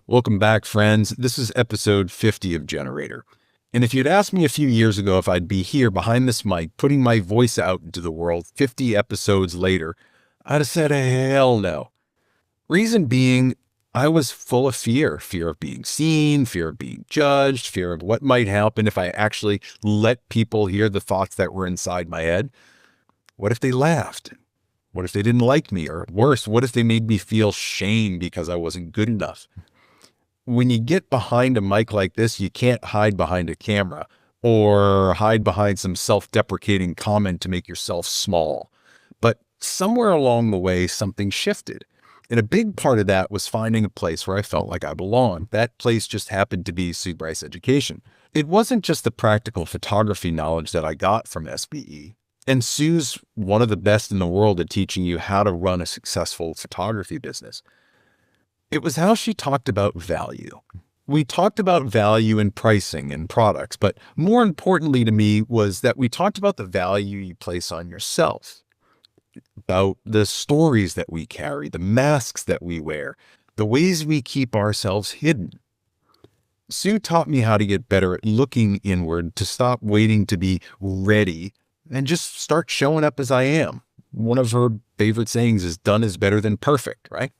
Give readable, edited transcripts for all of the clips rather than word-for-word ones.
Welcome back, friends. This is episode 50 of Generator. And if you'd asked me a few years ago if I'd be here behind this mic, putting my voice out into the world 50 episodes later, I'd have said, hell no. Reason being, I was full of fear. Fear of being seen, fear of being judged, fear of what might happen if I actually let people hear the thoughts that were inside my head. What if they laughed? What if they didn't like me? Or worse, what if they made me feel shame because I wasn't good enough? When you get behind a mic like this, you can't hide behind a camera or hide behind some self-deprecating comment to make yourself small. But somewhere along the way, something shifted. And a big part of that was finding a place where I felt like I belonged. That place just happened to be Sue Bryce Education. It wasn't just the practical photography knowledge that I got from SBE. And Sue's one of the best in the world at teaching you how to run a successful photography business. It was how she talked about value. We talked about value in pricing and products, but more importantly to me was that we talked about the value you place on yourself, about the stories that we carry, the masks that we wear, the ways we keep ourselves hidden. Sue taught me how to get better at looking inward, to stop waiting to be ready and just start showing up as I am. One of her favorite sayings is done is better than perfect, right?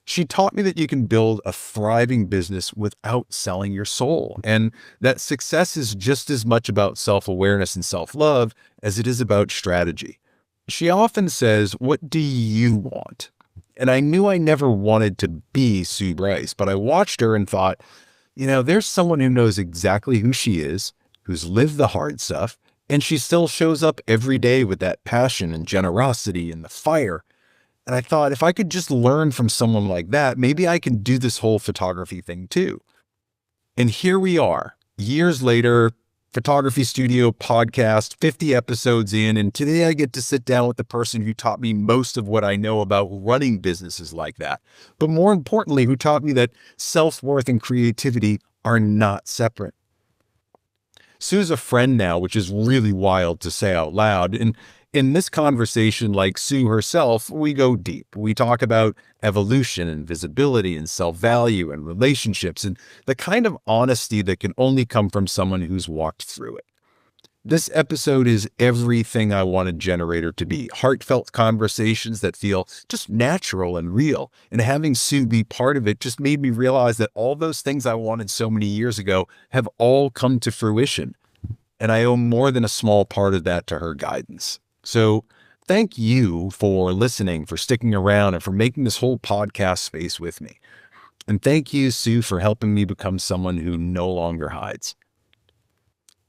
She taught me that you can build a thriving business without selling your soul, and that success is just as much about self-awareness and self-love as it is about strategy. She often says, "What do you want?" And I knew I never wanted to be Sue Bryce, but I watched her and thought, there's someone who knows exactly who she is, who's lived the hard stuff, and she still shows up every day with that passion and generosity and the fire. And I thought, if I could just learn from someone like that, maybe I can do this whole photography thing too. And here we are, years later, photography studio podcast, 50 episodes in, and today I get to sit down with the person who taught me most of what I know about running businesses like that. But more importantly, who taught me that self-worth and creativity are not separate. Sue's a friend now, which is really wild to say out loud. And in this conversation, like Sue herself, we go deep. We talk about evolution and visibility and self-value and relationships and the kind of honesty that can only come from someone who's walked through it. This episode is everything I wanted Generator to be. Heartfelt conversations that feel just natural and real. And having Sue be part of it just made me realize that all those things I wanted so many years ago have all come to fruition. And I owe more than a small part of that to her guidance. So thank you for listening, for sticking around, and for making this whole podcast space with me. And thank you, Sue, for helping me become someone who no longer hides.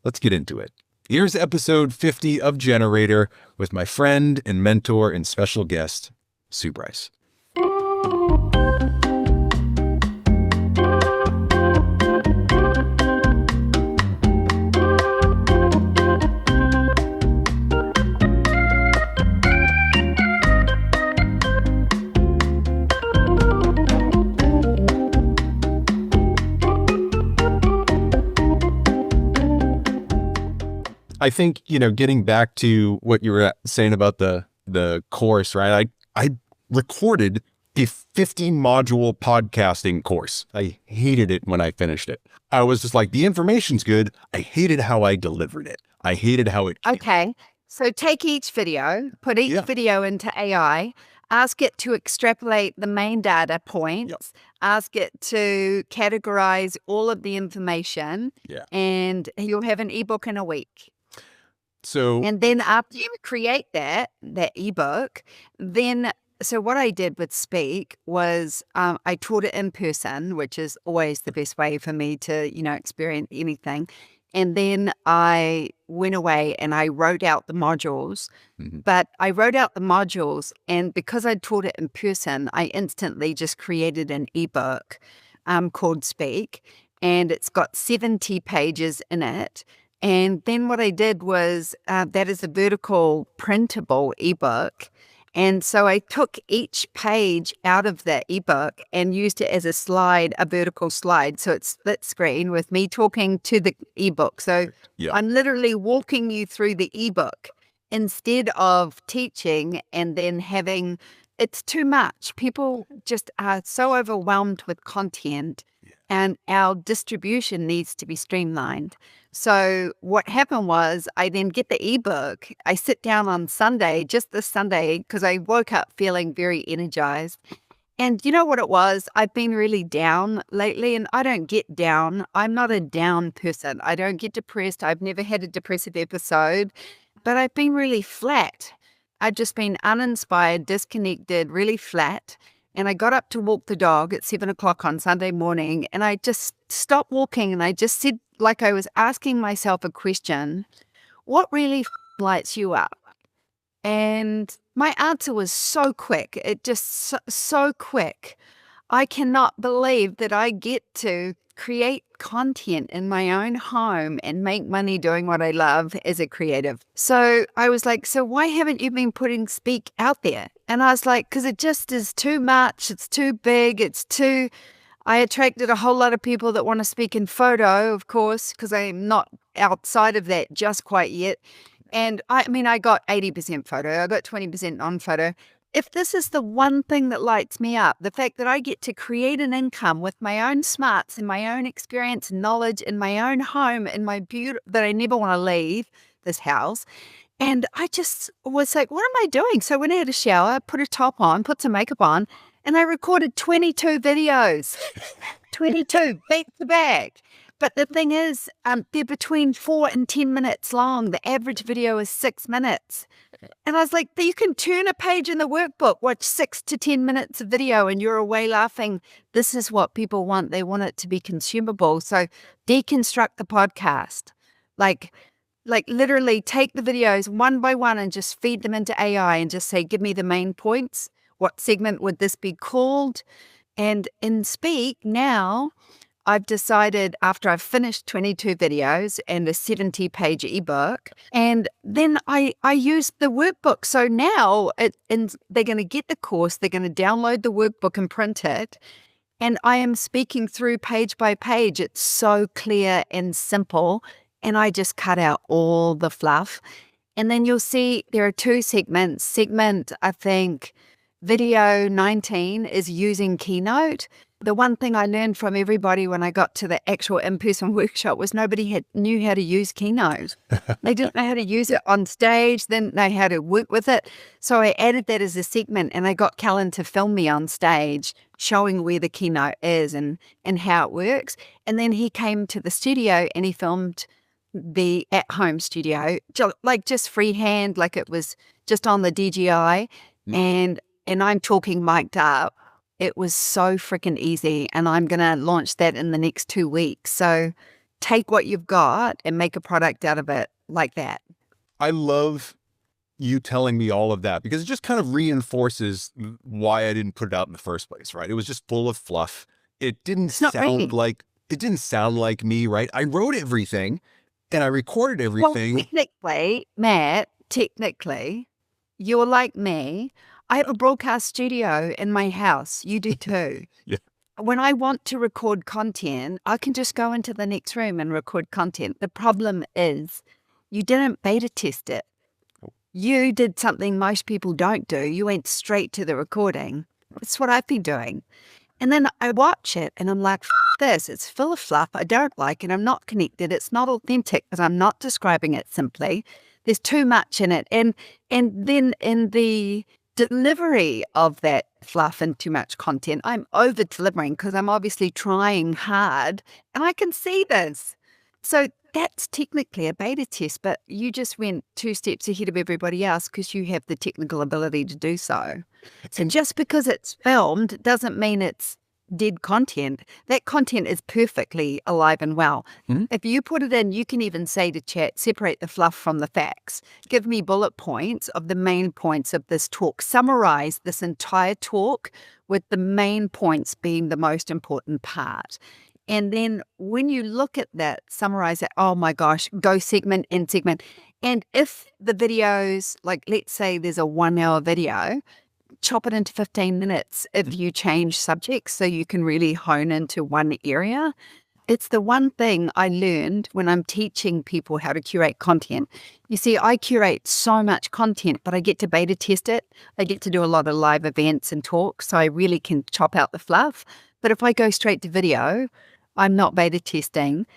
Let's get into it. Here's episode 50 of Generator with my friend and mentor and special guest, Sue Bryce. I think, getting back to what you were saying about the course, right? I recorded a 50-module podcasting course. I hated it when I finished it. I was just like, the information's good. I hated how I delivered it. I hated how it came. Okay. So take each video, put each video into AI, ask it to extrapolate the main data points, ask it to categorize all of the information, and you'll have an ebook in a week. And then after you create that ebook, so what I did with Speak was I taught it in person, which is always the best way for me to, experience anything. And then I went away and I wrote out the modules. But I wrote out the modules, and because I taught it in person, I instantly just created an ebook called Speak, and it's got 70 pages in it. And then what I did was, that is a vertical printable ebook. And so I took each page out of the ebook and used it as a vertical slide. So it's split screen with me talking to the ebook. So I'm literally walking you through the ebook instead of teaching and then having it's too much. People just are so overwhelmed with content, and our distribution needs to be streamlined. So what happened was I then get the ebook. I sit down on Sunday, just this Sunday, because I woke up feeling very energized. And you know what it was? I've been really down lately, and I don't get down. I'm not a down person. I don't get depressed. I've never had a depressive episode, but I've been really flat. I've just been uninspired, disconnected, really flat. And I got up to walk the dog at 7 o'clock on Sunday morning, and I just stopped walking, and I just said, like I was asking myself a question, what really lights you up? And my answer was so quick. It just so quick. I cannot believe that I get to create content in my own home and make money doing what I love as a creative. So I was like, so why haven't you been putting speak out there? And I was like, because it just is too much. It's too big. I attracted a whole lot of people that want to speak in photo, of course, because I'm not outside of that just quite yet. And I mean, I got 80% photo, I got 20% non-photo. If this is the one thing that lights me up, the fact that I get to create an income with my own smarts and my own experience and knowledge in my own home, in my that I never want to leave this house. And I just was like, what am I doing? So I went out a shower, put a top on, put some makeup on, and I recorded 22 videos, 22 back to back. But the thing is, they're between 4 and 10 minutes long. The average video is 6 minutes. And I was like, you can turn a page in the workbook, watch 6 to 10 minutes of video, and you're away laughing. This is what people want. They want it to be consumable. So deconstruct the podcast. Like literally take the videos one by one and just feed them into AI and just say, give me the main points. What segment would this be called? And in Speak now, I've decided after I've finished 22 videos and a 70-page ebook, and then I use the workbook. So now they're going to get the course, they're going to download the workbook and print it, and I am speaking through page by page. It's so clear and simple, and I just cut out all the fluff. And then you'll see there are 2 segments. Segment, I think, video 19 is using Keynote. The one thing I learned from everybody when I got to the actual in-person workshop was nobody knew how to use Keynote. They didn't know how to use it on stage, didn't know how to work with it. So I added that as a segment, and I got Callan to film me on stage, showing where the Keynote is and how it works. And then he came to the studio and he filmed the at-home studio, just freehand, like it was just on the DJI. And I'm talking mic'd up. It was so freaking easy, and I'm going to launch that in the next 2 weeks. So take what you've got and make a product out of it like that. I love you telling me all of that because it just kind of reinforces why I didn't put it out in the first place, right? It was just full of fluff. It didn't sound like me, right? I wrote everything and I recorded everything. Well, technically, Matt, you're like me. I have a broadcast studio in my house. You do too. Yeah. When I want to record content, I can just go into the next room and record content. The problem is you didn't beta test it. You did something most people don't do. You went straight to the recording. That's what I've been doing. And then I watch it and I'm like, this, it's full of fluff. I don't like it. I'm not connected. It's not authentic because I'm not describing it simply. There's too much in it. And then in the delivery of that fluff and too much content, I'm over delivering because I'm obviously trying hard and I can see this. So that's technically a beta test, but you just went 2 steps ahead of everybody else because you have the technical ability to do so. And just because it's filmed doesn't mean it's dead content. That content is perfectly alive and well. Mm-hmm. If you put it in, you can even say to chat, separate the fluff from the facts. Give me bullet points of the main points of this talk. Summarize this entire talk with the main points being the most important part. And then when you look at that, summarize it, oh my gosh, go segment in segment. And if the videos, like let's say there's a 1-hour video, chop it into 15 minutes if you change subjects so you can really hone into one area. It's the one thing I learned when I'm teaching people how to curate content. You see, I curate so much content, but I get to beta test it. I get to do a lot of live events and talks, so I really can chop out the fluff. But if I go straight to video, I'm not beta testing.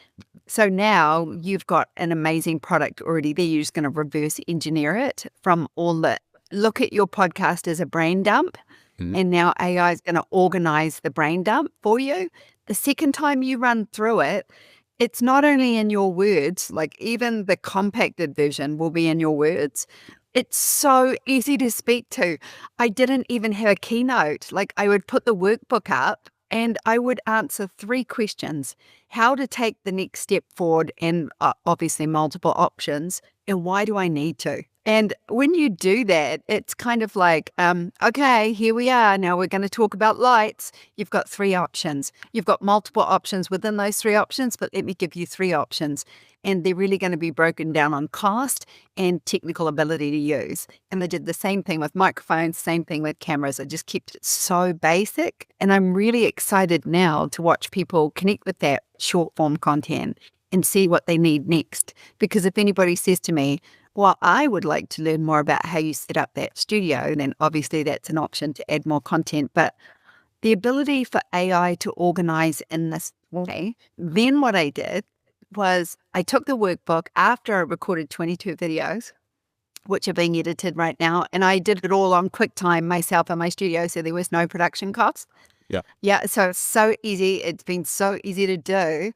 So now you've got an amazing product already there. You're just going to reverse engineer it from all the look at your podcast as a brain dump. And now AI is going to organize the brain dump for you. The second time you run through it, it's not only in your words, like even the compacted version will be in your words. It's so easy to speak to. I didn't even have a keynote. Like I would put the workbook up and I would answer 3 questions: how to take the next step forward, and obviously multiple options, and why do I need to? And when you do that, it's kind of like, okay, here we are. Now we're going to talk about lights. You've got 3 options. You've got multiple options within those 3 options, but let me give you 3 options. And they're really going to be broken down on cost and technical ability to use. And I did the same thing with microphones, same thing with cameras. I just kept it so basic. And I'm really excited now to watch people connect with that short form content and see what they need next. Because if anybody says to me, well, I would like to learn more about how you set up that studio, then obviously that's an option to add more content. But the ability for AI to organize in this way, then what I did was I took the workbook after I recorded 22 videos, which are being edited right now, and I did it all on QuickTime myself in my studio, so there was no production costs. Yeah, so it's so easy. It's been so easy to do.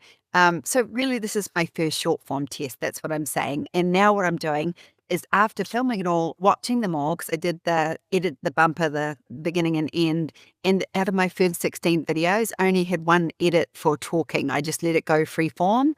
So really, this is my first short form test. That's what I'm saying. And now what I'm doing is after filming it all, watching them all, because I did edit the bumper, the beginning and end, and out of my first 16 videos, I only had 1 edit for talking. I just let it go free form.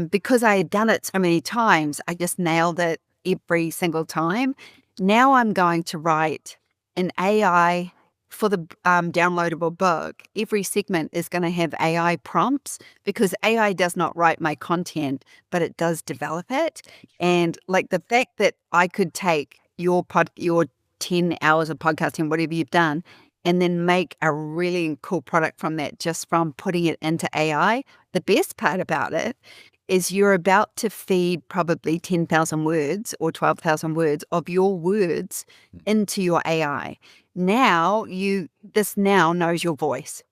Because I had done it so many times, I just nailed it every single time. Now I'm going to write an AI for the downloadable book. Every segment is going to have AI prompts, because AI does not write my content, but it does develop it. And like the fact that I could take your 10 hours of podcasting, whatever you've done, and then make a really cool product from that just from putting it into AI. The best part about it is you're about to feed probably 10,000 words or 12,000 words of your words into your AI. Now this now knows your voice.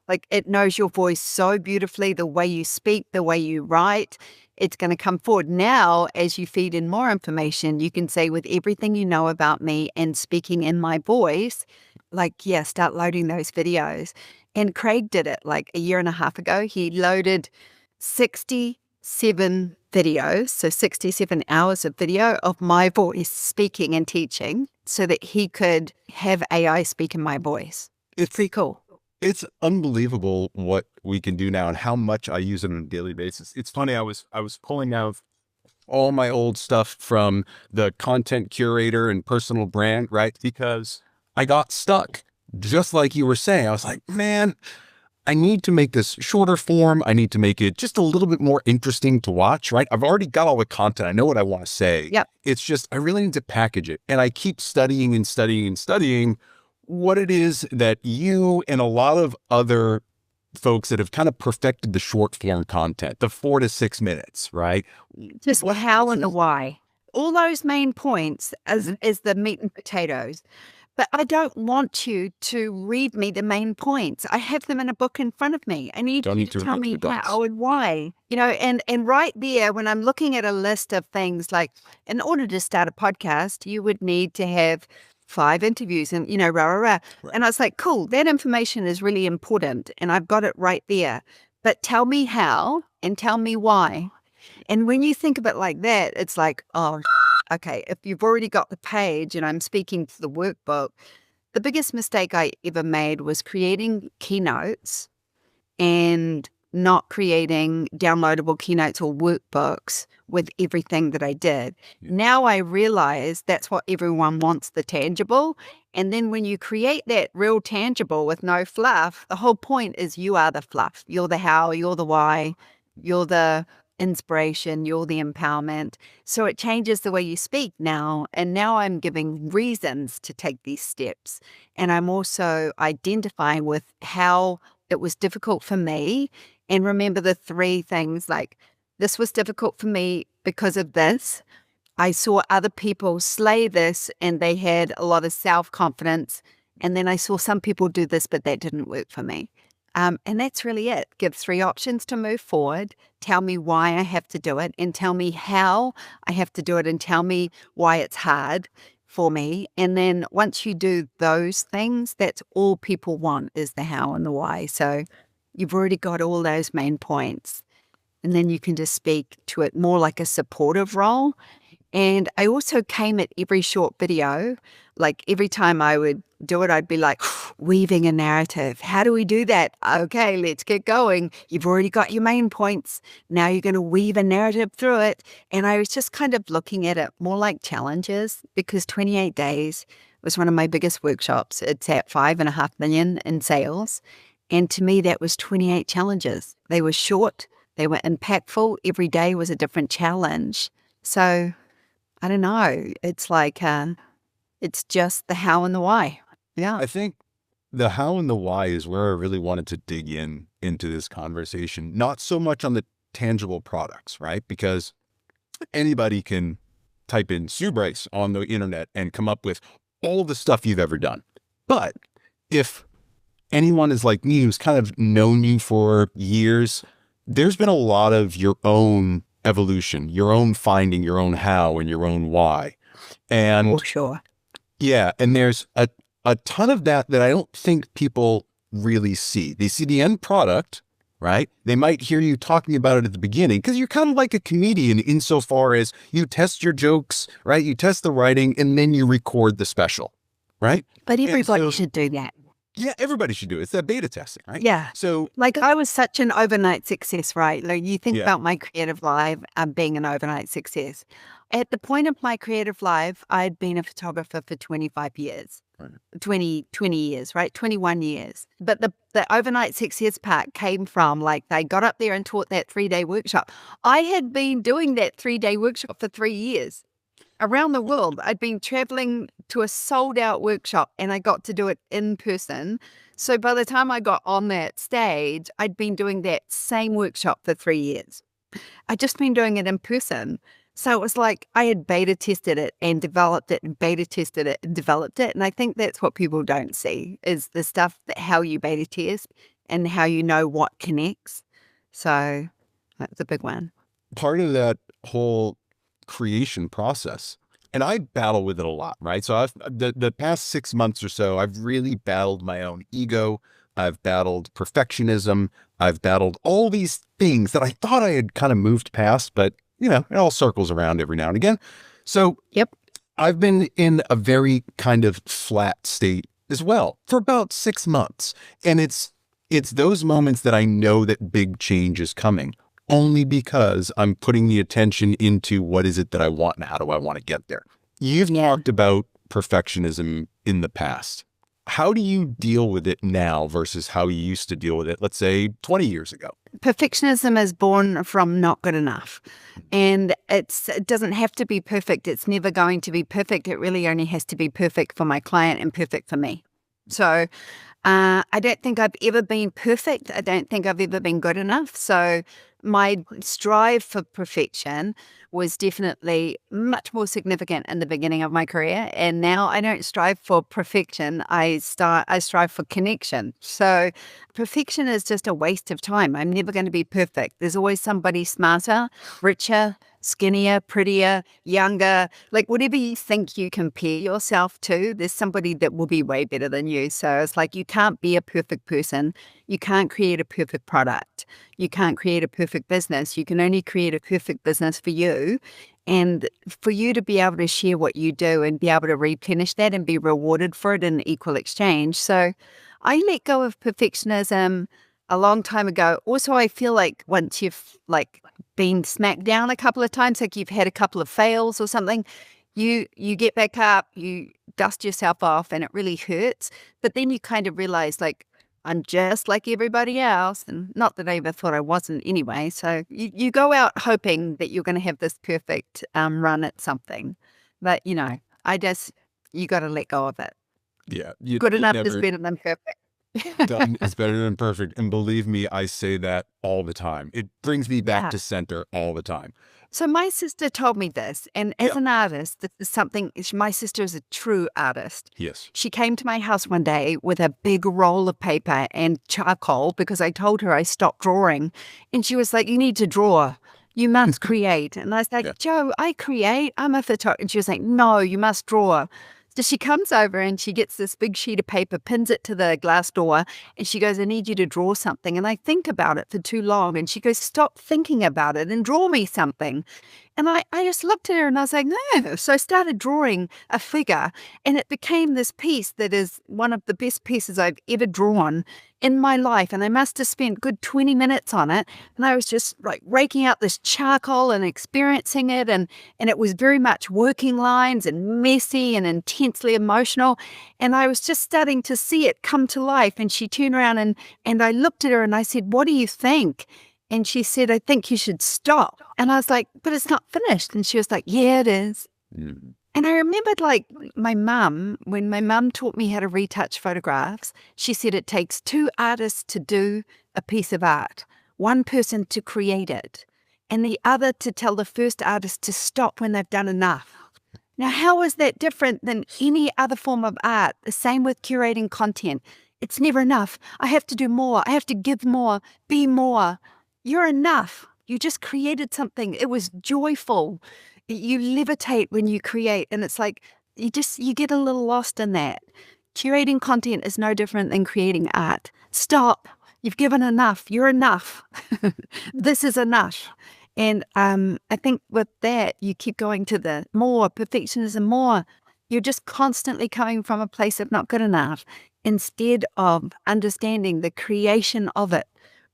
Like it knows your voice so beautifully, the way you speak, the way you write. It's going to come forward. Now, as you feed in more information, you can say, with everything you know about me and speaking in my voice, like, yeah, start loading those videos. And Craig did it like a year and a half ago. He loaded 67 videos, so 67 hours of video of my voice speaking and teaching, so that he could have AI speak in my voice. It's pretty cool. It's unbelievable what we can do now and how much I use it on a daily basis. It's funny, I was pulling out all my old stuff from the content curator and personal brand, right? Because I got stuck. Just like you were saying, I was like, man, I need to make this shorter form. I need to make it just a little bit more interesting to watch, right? I've already got all the content. I know what I want to say. Yep. It's just, I really need to package it. And I keep studying and studying and studying what it is that you and a lot of other folks that have kind of perfected the short form content, the 4 to 6 minutes, right? Just how and the why. All those main points as the meat and potatoes. But I don't want you to read me the main points. I have them in a book in front of me. I need you to tell me how and why. And right there, when I'm looking at a list of things, like in order to start a podcast, you would need to have 5 interviews and, rah, rah, rah. Right. And I was like, cool, that information is really important. And I've got it right there. But tell me how and tell me why. And when you think of it like that, it's like, oh, okay, if you've already got the page and I'm speaking to the workbook, the biggest mistake I ever made was creating keynotes and not creating downloadable keynotes or workbooks with everything that I did. Yeah. Now I realize that's what everyone wants, the tangible. And then when you create that real tangible with no fluff, the whole point is you are the fluff. You're the how, you're the why, you're the inspiration, you're the empowerment. So it changes the way you speak now. And now I'm giving reasons to take these steps. And I'm also identifying with how it was difficult for me. And remember the three things, like, this was difficult for me because of this. I saw other people slay this and they had a lot of self-confidence. And then I saw some people do this, but that didn't work for me. And that's really it. Give three options to move forward. Tell me why I have to do it, and tell me how I have to do it, and tell me why it's hard for me. And then once you do those things, that's all people want, is the how and the why. So you've already got all those main points. And then you can just speak to it more like a supportive role. And I also came at every short video, like every time I would do it, I'd be like, weaving a narrative. How do we do that? Okay, let's get going. You've already got your main points. Now you're going to weave a narrative through it. And I was just kind of looking at it more like challenges, because 28 days was one of my biggest workshops. It's at 5.5 million in sales. And to me, that was 28 challenges. They were short. They were impactful. Every day was a different challenge. So I don't know. It's like, it's just the how and the why. Yeah. I think the how and the why is where I really wanted to dig into this conversation. Not so much on the tangible products, right? Because anybody can type in Sue Bryce on the internet and come up with all the stuff you've ever done. But if anyone is like me, who's kind of known you for years, there's been a lot of your own evolution, your own finding, your own how and your own why. And for sure. Yeah. And there's a ton of that I don't think people really see. They see the end product, right? They might hear you talking about it at the beginning, because you're kind of like a comedian insofar as you test your jokes, right? You test the writing and then you record the special, right? But everybody should do that. Yeah, everybody should do it. It's that beta testing, right? Yeah. So, like, I was such an overnight success, right? Like, you think about my creative life being an overnight success. At the point of my creative life, I'd been a photographer for 25 years, right. 20 years, right? 21 years. But the overnight success part came from, like, they got up there and taught that 3-day workshop. I had been doing that 3-day workshop for 3 years. Around the world. I'd been traveling to a sold-out workshop, and I got to do it in person. So by the time I got on that stage, I'd been doing that same workshop for 3 years. I'd just been doing it in person. So it was like I had beta tested it and developed it, and beta tested it and developed it. And I think that's what people don't see, is the stuff that how you beta test and how you know what connects. So that's a big one. Part of that whole creation process, and I battle with it a lot, right? So the past 6 months or so, I've really battled my own ego. I've battled perfectionism. I've battled all these things that I thought I had kind of moved past, but it all circles around every now and again. So I've been in a very kind of flat state as well for about 6 months. And it's those moments that I know that big change is coming, only because I'm putting the attention into what is it that I want and how do I want to get there. You've talked about perfectionism in the past. How do you deal with it now versus how you used to deal with it, let's say 20 years ago? Perfectionism is born from not good enough. And it doesn't have to be perfect. It's never going to be perfect. It really only has to be perfect for my client and perfect for me. So I don't think I've ever been perfect. I don't think I've ever been good enough. So my strive for perfection was definitely much more significant in the beginning of my career. And now I don't strive for perfection. I strive for connection. So perfection is just a waste of time. I'm never going to be perfect. There's always somebody smarter, richer, skinnier, prettier, younger, like whatever you think you compare yourself to, there's somebody that will be way better than you. So it's like, you can't be a perfect person. You can't create a perfect product. You can't create a perfect business. You can only create a perfect business for you. And for you to be able to share what you do and be able to replenish that and be rewarded for it in equal exchange. So I let go of perfectionism a long time ago. Also, I feel like once you've been smacked down a couple of times, like you've had a couple of fails or something, you get back up, you dust yourself off, and it really hurts. But then you kind of realize, like, I'm just like everybody else, and not that I ever thought I wasn't anyway. So you go out hoping that you're going to have this perfect run at something. But, you got to let go of it. Yeah. Good enough is better than perfect. Done is better than perfect. And believe me, I say that all the time. It brings me back Yeah. to center all the time. So my sister told me this, and as Yeah. an artist, this is something. My sister is a true artist. Yes. She came to my house one day with a big roll of paper and charcoal because I told her I stopped drawing, and she was like, "You need to draw. You must create." And I was like, Yeah. "Joe, I create. I'm a photographer." And she was like, "No, you must draw." So she comes over and she gets this big sheet of paper, pins it to the glass door, and she goes, "I need you to draw something." And I think about it for too long. And she goes, "Stop thinking about it and draw me something." And I just looked at her and I was like, "No." So I started drawing a figure, and it became this piece that is one of the best pieces I've ever drawn in my life. And I must have spent good 20 minutes on it. And I was just like raking out this charcoal and experiencing it. And it was very much working lines and messy and intensely emotional. And I was just starting to see it come to life. And she turned around and I looked at her and I said, "What do you think?" And she said, "I think you should stop." And I was like, "But it's not finished." And she was like, "Yeah, it is." Mm. And I remembered like my mum, when my mum taught me how to retouch photographs, she said it takes two artists to do a piece of art, one person to create it, and the other to tell the first artist to stop when they've done enough. Now, how is that different than any other form of art? The same with curating content. It's never enough. I have to do more. I have to give more, be more. You're enough. You just created something. It was joyful. You levitate when you create. And it's like, you get a little lost in that. Curating content is no different than creating art. Stop. You've given enough. You're enough. This is enough. And I think with that, you keep going to the more, perfectionism, more. You're just constantly coming from a place of not good enough instead of understanding the creation of it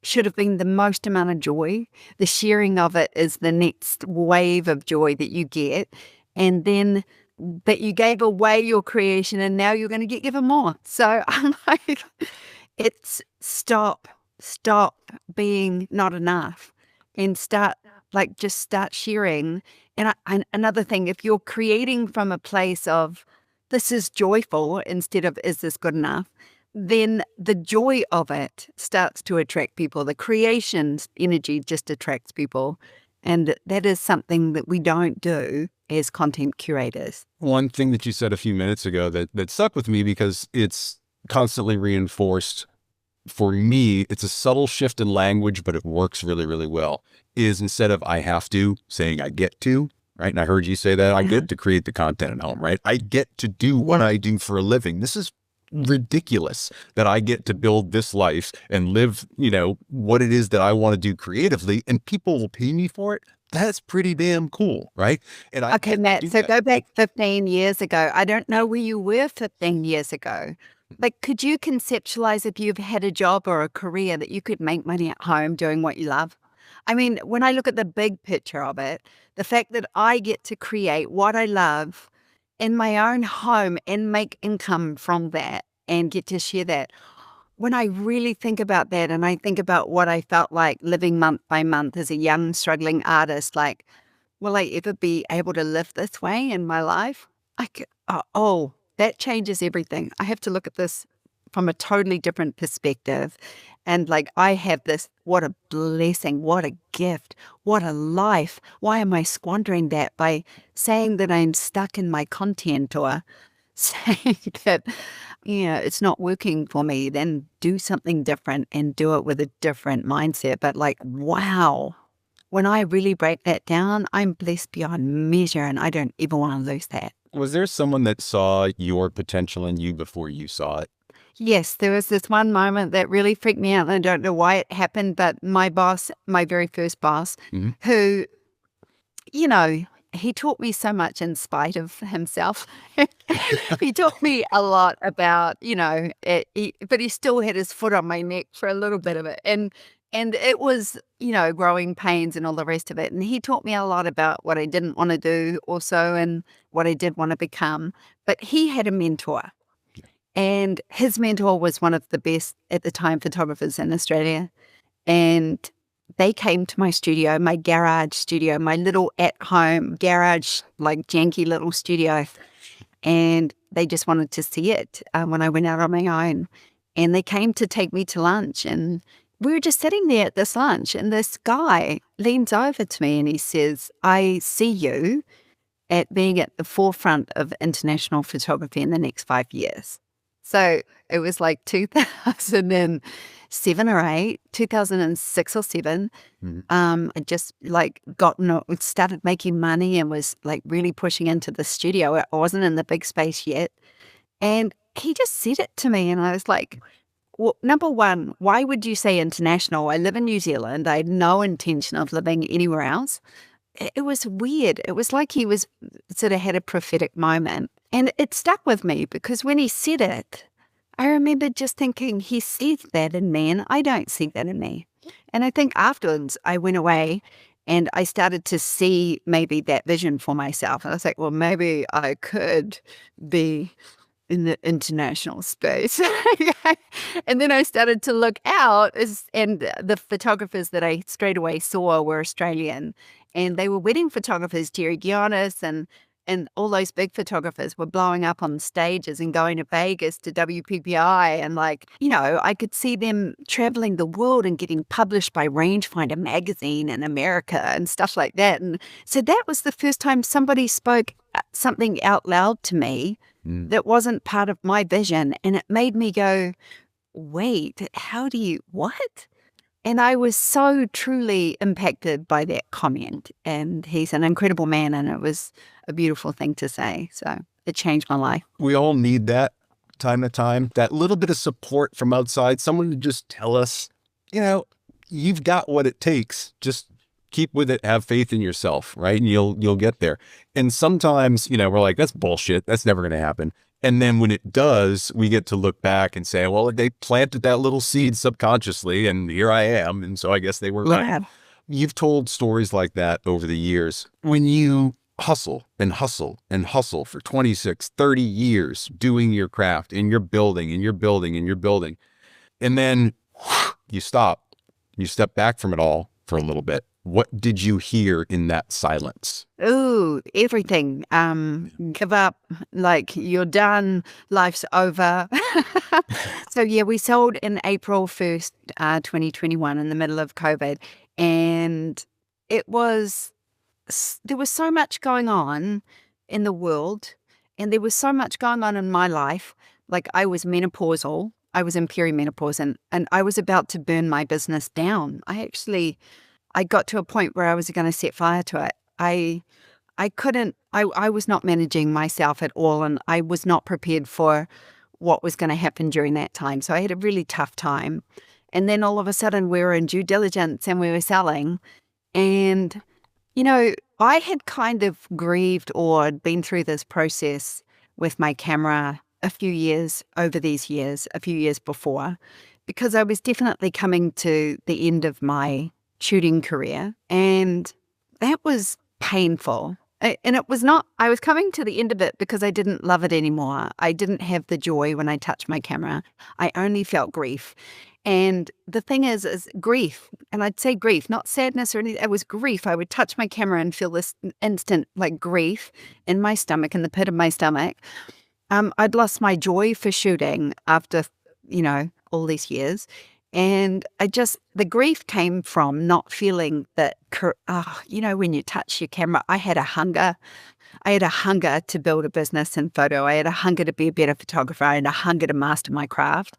should have been the most amount of joy. The sharing of it is the next wave of joy that you get. And then that you gave away your creation and now you're going to get given more. So I'm like, it's stop being not enough and just start sharing. And another thing, if you're creating from a place of this is joyful instead of is this good enough, then the joy of it starts to attract people. The creation's energy just attracts people. And that is something that we don't do as content curators. One thing that you said a few minutes ago that stuck with me because it's constantly reinforced for me, it's a subtle shift in language, but it works really, really well, is instead of "I have to," saying "I get to," right? And I heard you say that I get to create the content at home, right? I get to do what I do for a living. This is ridiculous that I get to build this life and live, what it is that I want to do creatively, and people will pay me for it. That's pretty damn cool, right? And Okay, Matt, so go back 15 years ago. I don't know where you were 15 years ago. Like, could you conceptualize if you've had a job or a career that you could make money at home doing what you love? I mean, when I look at the big picture of it, the fact that I get to create what I love in my own home and make income from that and get to share that. When I really think about that and I think about what I felt like living month by month as a young, struggling artist, like, will I ever be able to live this way in my life? That changes everything. I have to look at this from a totally different perspective. And like, I have this, what a blessing, what a gift, what a life. Why am I squandering that by saying that I'm stuck in my content or saying that, it's not working for me? Then do something different and do it with a different mindset. But like, wow, when I really break that down, I'm blessed beyond measure and I don't ever want to lose that. Was there someone that saw your potential in you before you saw it? Yes, there was this one moment that really freaked me out. And I don't know why it happened, but my boss, my very first boss, who, he taught me so much in spite of himself. He taught me a lot about, but he still had his foot on my neck for a little bit of it. And it was, growing pains and all the rest of it. And he taught me a lot about what I didn't want to do also and what I did want to become. But he had a mentor. And his mentor was one of the best at the time photographers in Australia. And they came to my studio, my garage studio, my little at-home garage, like janky little studio. And they just wanted to see it when I went out on my own. and they came to take me to lunch, and we were just sitting there at this lunch, and this guy leans over to me and he says, I see you at being at the forefront of international photography in the next 5 years. So it was like 2007 or 8, 2006 or 7. I just like started making money and was like really pushing into the studio. I wasn't in the big space yet. And he just said it to me, and I was like, well, number one, why would you say international? I live in New Zealand. I had no intention of living anywhere else. It was weird. It was like he was sort of had a prophetic moment. And it stuck with me because when he said it, I remember just thinking, he sees that in me and I don't see that in me. And I think afterwards I went away and I started to see maybe that vision for myself. And I was like, well, maybe I could be in the international space. And then I started to look out, and the photographers that I straight away saw were Australian, and they were wedding photographers. Jerry Gionis and all those big photographers were blowing up on stages and going to Vegas to WPPI. And like, you know, I could see them traveling the world and getting published by Rangefinder magazine in America and stuff like that. And so that was the first time somebody spoke something out loud to me that wasn't part of my vision. And it made me go, wait, what? And I was so truly impacted by that comment. And he's an incredible man, and it was a beautiful thing to say. So it changed my life. We all need that time to time, that little bit of support from outside, someone to just tell us, you know, you've got what it takes. Just keep with it, have faith in yourself, right? And you'll get there. And sometimes, you know, we're like, that's bullshit. That's never going to happen. And then when it does, we get to look back and say, well, they planted that little seed subconsciously, and here I am. And so I guess they were right. You've told stories like that over the years. When you hustle and hustle and hustle for 26, 30 years doing your craft, and you're building and you're building and you're building, and then you stop, you step back from it all for a little bit. What did you hear in that silence? Ooh, everything. Give up, like you're done, life's over. So yeah, we sold in April 1st, 2021 in the middle of COVID. And there was so much going on in the world, and there was so much going on in my life. Like I was menopausal, I was in perimenopause, and I was about to burn my business down. I got to a point where I was going to set fire to it. I was not managing myself at all, and I was not prepared for what was going to happen during that time. So I had a really tough time. And then all of a sudden we were in due diligence and we were selling. And, you know, I had kind of grieved or been through this process with my camera a few years before, because I was definitely coming to the end of my shooting career, and that was painful. And it was not, I was coming to the end of it because I didn't love it anymore. I didn't have the joy when I touched my camera. I only felt grief. And the thing is grief, and I'd say grief, not sadness or anything, it was grief. I would touch my camera and feel this instant like grief in my stomach, in the pit of my stomach. I'd lost my joy for shooting after, you know, all these years. And the grief came from not feeling that, you know, when you touch your camera, I had a hunger to build a business in photo. I had a hunger to be a better photographer. I had a hunger to master my craft.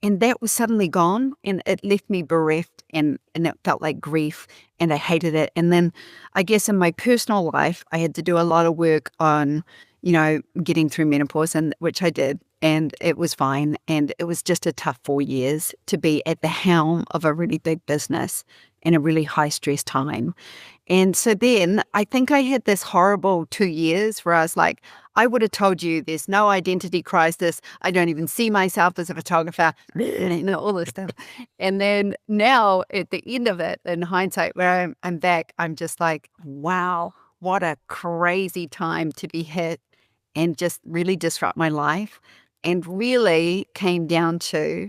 And that was suddenly gone, and it left me bereft, and it felt like grief, and I hated it. And then I guess in my personal life, I had to do a lot of work on, you know, getting through menopause, and which I did. And it was fine. And it was just a tough 4 years to be at the helm of a really big business in a really high stress time. And so then I think I had this horrible 2 years where I was like, I would have told you there's no identity crisis. I don't even see myself as a photographer, you know, all this stuff. And then now at the end of it, in hindsight, where I'm back, I'm just like, wow, what a crazy time to be hit and just really disrupt my life. And really came down to,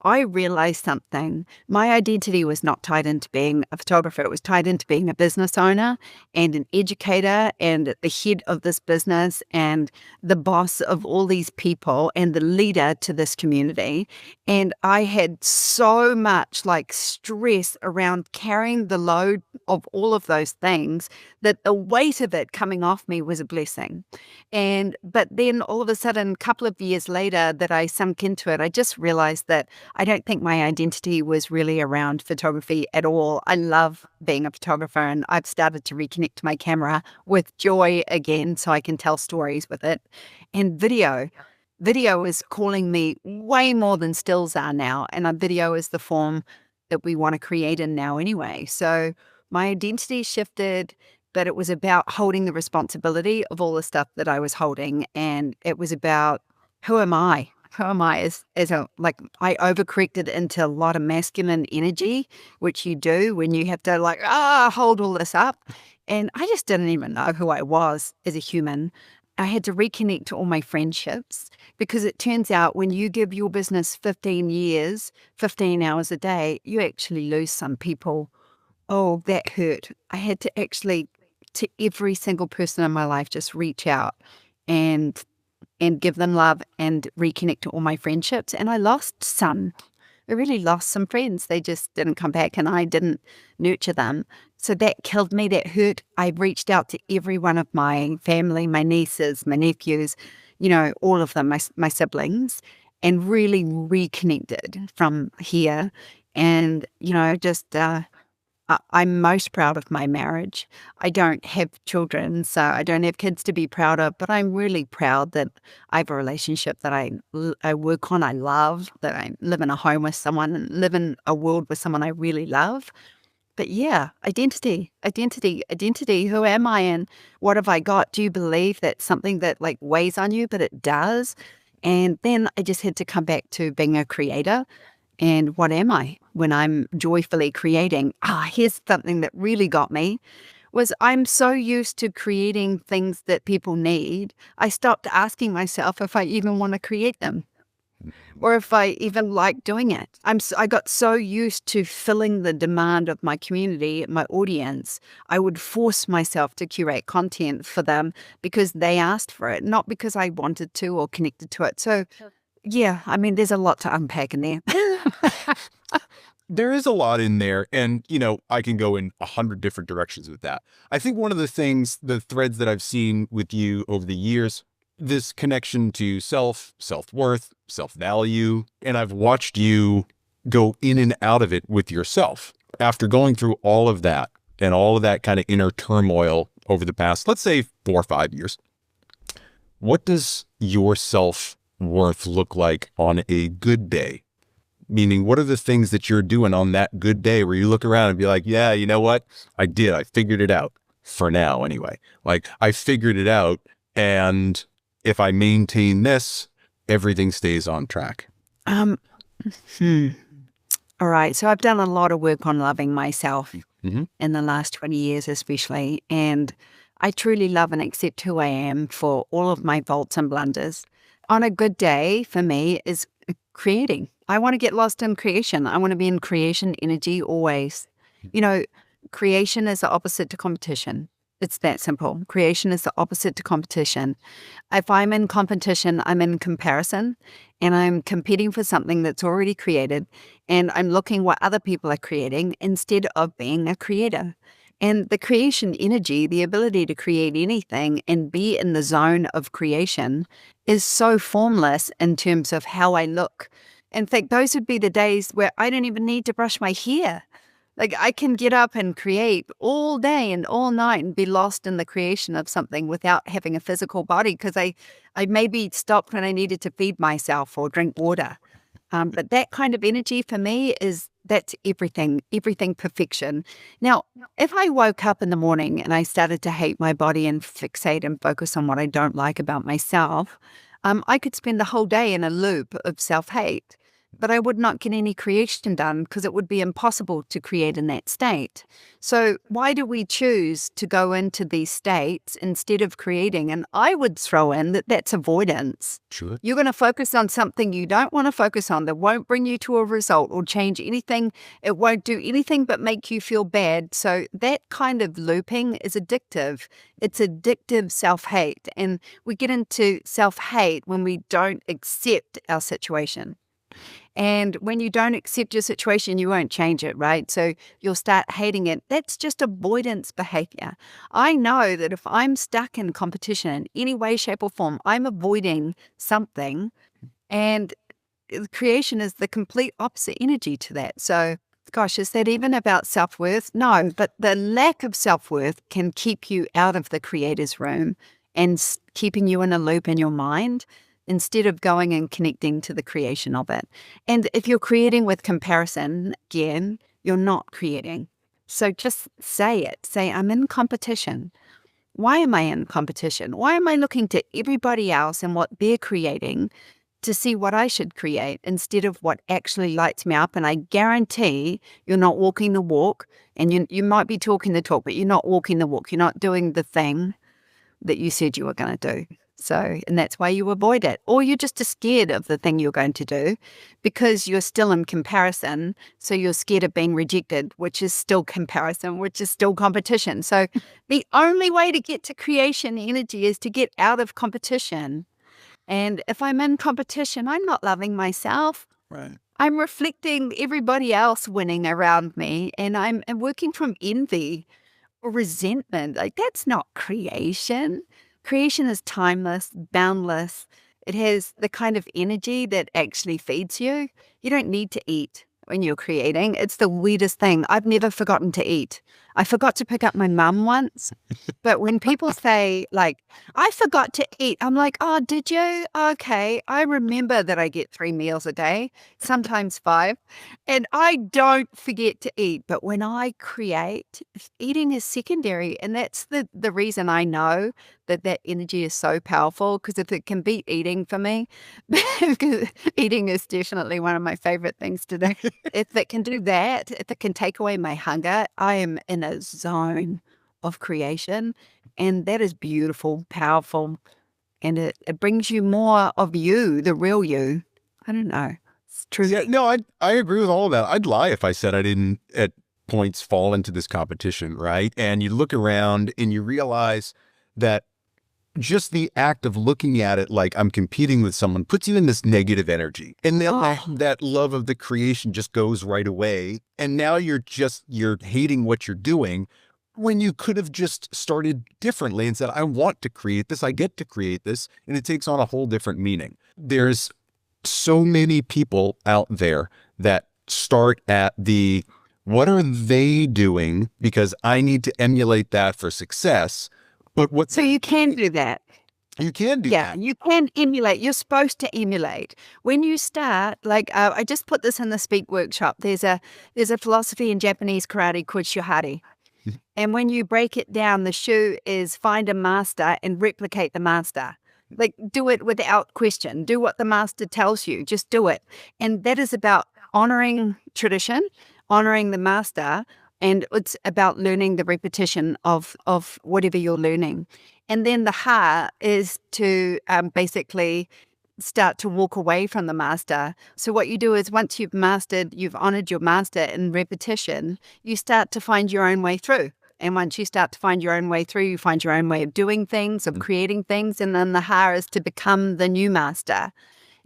I realized something. My identity was not tied into being a photographer. It was tied into being a business owner and an educator and the head of this business and the boss of all these people and the leader to this community. And I had so much like stress around carrying the load of all of those things that the weight of it coming off me was a blessing. But then all of a sudden, a couple of years later that I sunk into it, I just realized that I don't think my identity was really around photography at all. I love being a photographer, and I've started to reconnect to my camera with joy again so I can tell stories with it. And video is calling me way more than stills are now, and a video is the form that we want to create in now anyway. So my identity shifted, but it was about holding the responsibility of all the stuff that I was holding. And it was about, who am I? Who am I I overcorrected into a lot of masculine energy, which you do when you have to hold all this up. And I just didn't even know who I was as a human. I had to reconnect to all my friendships, because it turns out when you give your business 15 years, 15 hours a day, you actually lose some people. Oh, that hurt. I had to actually, to every single person in my life, just reach out and give them love and reconnect to all my friendships. And I lost some. I really lost some friends. They just didn't come back, and I didn't nurture them. So that killed me. That hurt. I reached out to every one of my family, my nieces, my nephews, all of them, my siblings, and really reconnected from here. And, I'm most proud of my marriage. I don't have children, so I don't have kids to be proud of, but I'm really proud that I have a relationship that I work on, I love, that I live in a home with someone and live in a world with someone I really love. But yeah, identity. Who am I and what have I got? Do you believe that's something that weighs on you? But it does. And then I just had to come back to being a creator. And what am I when I'm joyfully creating? Here's something that really got me, was I'm so used to creating things that people need, I stopped asking myself if I even want to create them or if I even like doing it. I got so used to filling the demand of my community, my audience. I would force myself to curate content for them because they asked for it, not because I wanted to or connected to it. So yeah, there's a lot to unpack in there. There is a lot in there, and, I can go in 100 different directions with that. I think one of the threads that I've seen with you over the years, this connection to self-worth, self-value, and I've watched you go in and out of it with yourself. After going through all of that and all of that kind of inner turmoil over the past, let's say 4 or 5 years, what does your self-worth look like on a good day? Meaning, what are the things that you're doing on that good day where you look around and be like, yeah, you know what? I figured it out, for now anyway. I figured it out, and if I maintain this, everything stays on track. All right. So I've done a lot of work on loving myself in the last 20 years especially, and I truly love and accept who I am for all of my faults and blunders. On a good day for me is creating. I want to get lost in creation. I want to be in creation energy always. Creation is the opposite to competition. It's that simple. Creation is the opposite to competition. If I'm in competition, I'm in comparison, and I'm competing for something that's already created, and I'm looking what other people are creating instead of being a creator. And the creation energy, the ability to create anything and be in the zone of creation, is so formless in terms of how I look. In fact, those would be the days where I don't even need to brush my hair. I can get up and create all day and all night and be lost in the creation of something without having a physical body, because I maybe stopped when I needed to feed myself or drink water. But that kind of energy for me that's everything perfection. Now, if I woke up in the morning and I started to hate my body and fixate and focus on what I don't like about myself, I could spend the whole day in a loop of self-hate. but I would not get any creation done because it would be impossible to create in that state. So why do we choose to go into these states instead of creating? And I would throw in that that's avoidance. Sure. You're going to focus on something you don't want to focus on that won't bring you to a result or change anything. It won't do anything but make you feel bad. So that kind of looping is addictive. It's addictive self-hate. And we get into self-hate when we don't accept our situation. And when you don't accept your situation, you won't change it, right? So you'll start hating it. That's just avoidance behavior. I know that if I'm stuck in competition in any way, shape, or form, I'm avoiding something. And creation is the complete opposite energy to that. So, gosh, is that even about self-worth? No, but the lack of self-worth can keep you out of the creator's room and keeping you in a loop in your mind, instead of going and connecting to the creation of it. And if you're creating with comparison, again, you're not creating. So just say it. Say, I'm in competition. Why am I in competition? Why am I looking to everybody else and what they're creating to see what I should create instead of what actually lights me up? And I guarantee you're not walking the walk, and you might be talking the talk, but you're not walking the walk. You're not doing the thing that you said you were going to do. So, and that's why you avoid it. Or you're just scared of the thing you're going to do because you're still in comparison. So you're scared of being rejected, which is still comparison, which is still competition. So the only way to get to creation energy is to get out of competition. And if I'm in competition, I'm not loving myself. Right. I'm reflecting everybody else winning around me, and I'm working from envy or resentment. Like, that's not creation. Creation is timeless, boundless. It has the kind of energy that actually feeds you. You don't need to eat when you're creating. It's the weirdest thing. I've never forgotten to eat. I forgot to pick up my mum once. But when people say, like, I forgot to eat, I'm like, oh, did you? Okay. I remember that I get 3 meals a day, sometimes 5. And I don't forget to eat. But when I create, eating is secondary. And that's the reason I know that energy is so powerful, because if it can beat eating for me, because eating is definitely one of my favorite things to do. If it can do that, if it can take away my hunger, I am in a zone of creation. And that is beautiful, powerful. And it brings you more of you, the real you. I don't know. It's true. Yeah, no, I agree with all of that. I'd lie if I said I didn't at points fall into this competition, right? And you look around and you realize that just the act of looking at it like I'm competing with someone puts you in this negative energy. And then that love of the creation just goes right away. And now you're hating what you're doing, when you could have just started differently and said, I want to create this, I get to create this, and it takes on a whole different meaning. There's so many people out there that start at the, what are they doing? Because I need to emulate that for success. But so you can do that. You can do that. Yeah, you can emulate. You're supposed to emulate. When you start, like I just put this in the Speak workshop. There's a philosophy in Japanese karate called shuhari. And when you break it down, the shu is find a master and replicate the master. Like, do it without question. Do what the master tells you. Just do it. And that is about honoring tradition, honoring the master, and it's about learning the repetition of whatever you're learning. And then the ha is to basically start to walk away from the master. So what you do is, once you've honored your master in repetition, you start to find your own way through. And once you start to find your own way through, you find your own way of doing things, of creating things. And then the ha is to become the new master.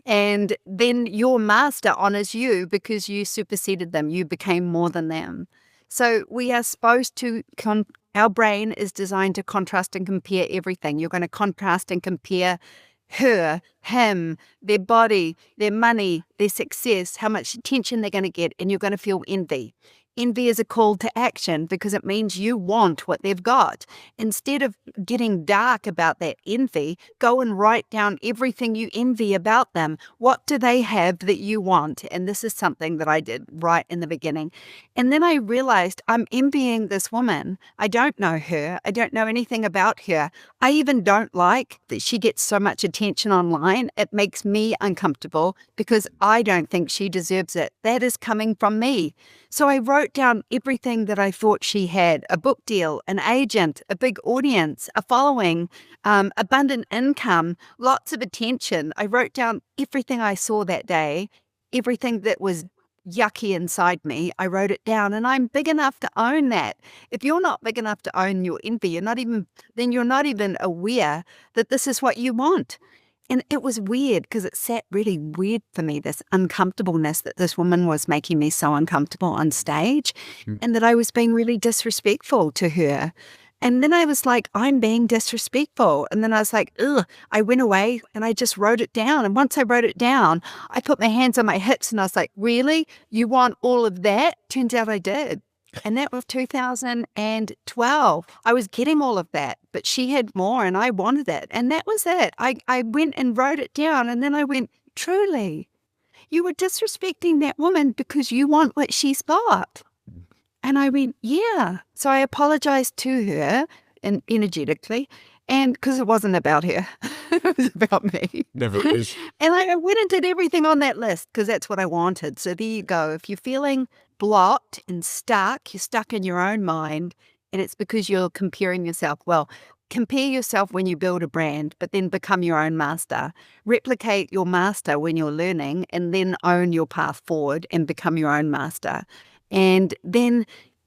And then your master honors you because you superseded them. You became more than them. So we are supposed to, our brain is designed to contrast and compare everything. You're going to contrast and compare her, him, their body, their money, their success, how much attention they're going to get, and you're going to feel envy. Envy is a call to action because it means you want what they've got. Instead of getting dark about that envy, go and write down everything you envy about them. What do they have that you want? And this is something that I did right in the beginning. And then I realized I'm envying this woman. I don't know her. I don't know anything about her. I even don't like that she gets so much attention online. It makes me uncomfortable because I don't think she deserves it. That is coming from me. So I wrote down everything that I thought she had: a book deal, an agent, a big audience, a following, abundant income, lots of attention. I wrote down everything I saw that day, everything that was yucky inside me. I wrote it down, and I'm big enough to own that. If you're not big enough to own your envy, you're not even aware that this is what you want. And it was weird because it sat really weird for me, this uncomfortableness that this woman was making me so uncomfortable on stage, and that I was being really disrespectful to her. And then I was like, I'm being disrespectful. And then I was like, ugh, I went away and I just wrote it down. And once I wrote it down, I put my hands on my hips and I was like, really? You want all of that? Turns out I did. And that was 2012. I was getting all of that, but she had more and I wanted it. And that was it. I went and wrote it down, and then I went, truly, you were disrespecting that woman because you want what she's got. And I went, yeah. So I apologized to her and energetically, and because it wasn't about her, it was about me. Never is. And I went and did everything on that list because that's what I wanted. So there you go. If you're feeling blocked and stuck, you're stuck in your own mind, and it's because you're comparing yourself. Well, compare yourself when you build a brand, but then become your own master. Replicate your master when you're learning, and then own your path forward and become your own master. And then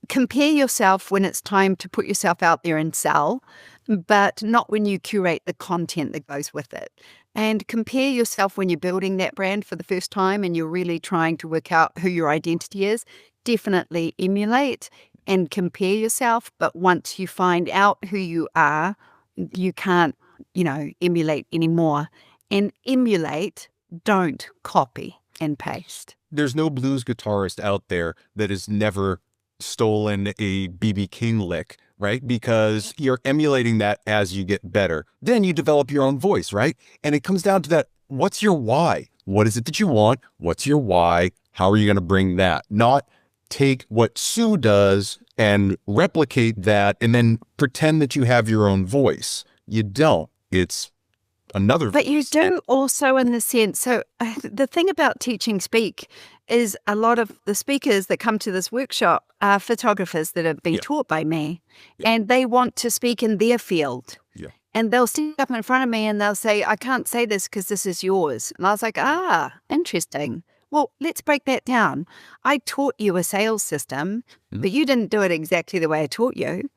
compare yourself when it's time to put yourself out there and sell, but not when you curate the content that goes with it. And compare yourself when you're building that brand for the first time and you're really trying to work out who your identity is. Definitely emulate and compare yourself. But once you find out who you are, you can't, emulate anymore. And emulate, don't copy and paste. There's no blues guitarist out there that has never stolen a B.B. King lick, right? Because you're emulating that as you get better. Then you develop your own voice, right? And it comes down to that. What's your why? What is it that you want? What's your why? How are you going to bring that? Not take what Sue does and replicate that and then pretend that you have your own voice. You don't. It's another voice. But you do also, in the sense, so the thing about teaching speak is a lot of the speakers that come to this workshop are photographers that have been taught by me, and they want to speak in their field. Yeah. And they'll stand up in front of me and they'll say, I can't say this because this is yours. And I was like, interesting. Well, let's break that down. I taught you a sales system, but you didn't do it exactly the way I taught you.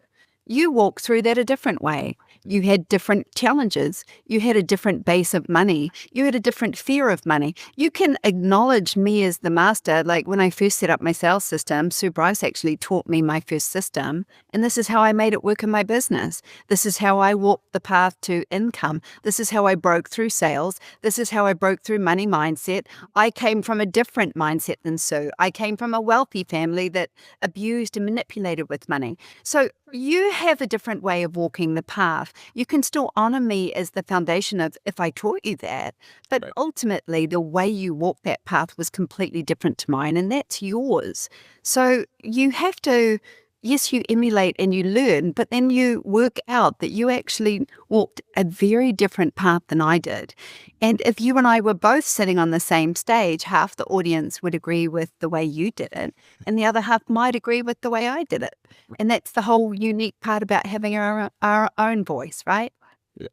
You walked through that a different way. You had different challenges. You had a different base of money. You had a different fear of money. You can acknowledge me as the master. Like when I first set up my sales system, Sue Bryce actually taught me my first system. And this is how I made it work in my business. This is how I walked the path to income. This is how I broke through sales. This is how I broke through money mindset. I came from a different mindset than Sue. I came from a wealthy family that abused and manipulated with money. So you have a different way of walking the path. You can still honor me as the foundation of if I taught you that, but ultimately the way you walk that path was completely different to mine, and that's yours. So you have to, yes, you emulate and you learn, but then you work out that you actually walked a very different path than I did. And if you and I were both sitting on the same stage, half the audience would agree with the way you did it, and the other half might agree with the way I did it. And that's the whole unique part about having our own voice, right? Yeah.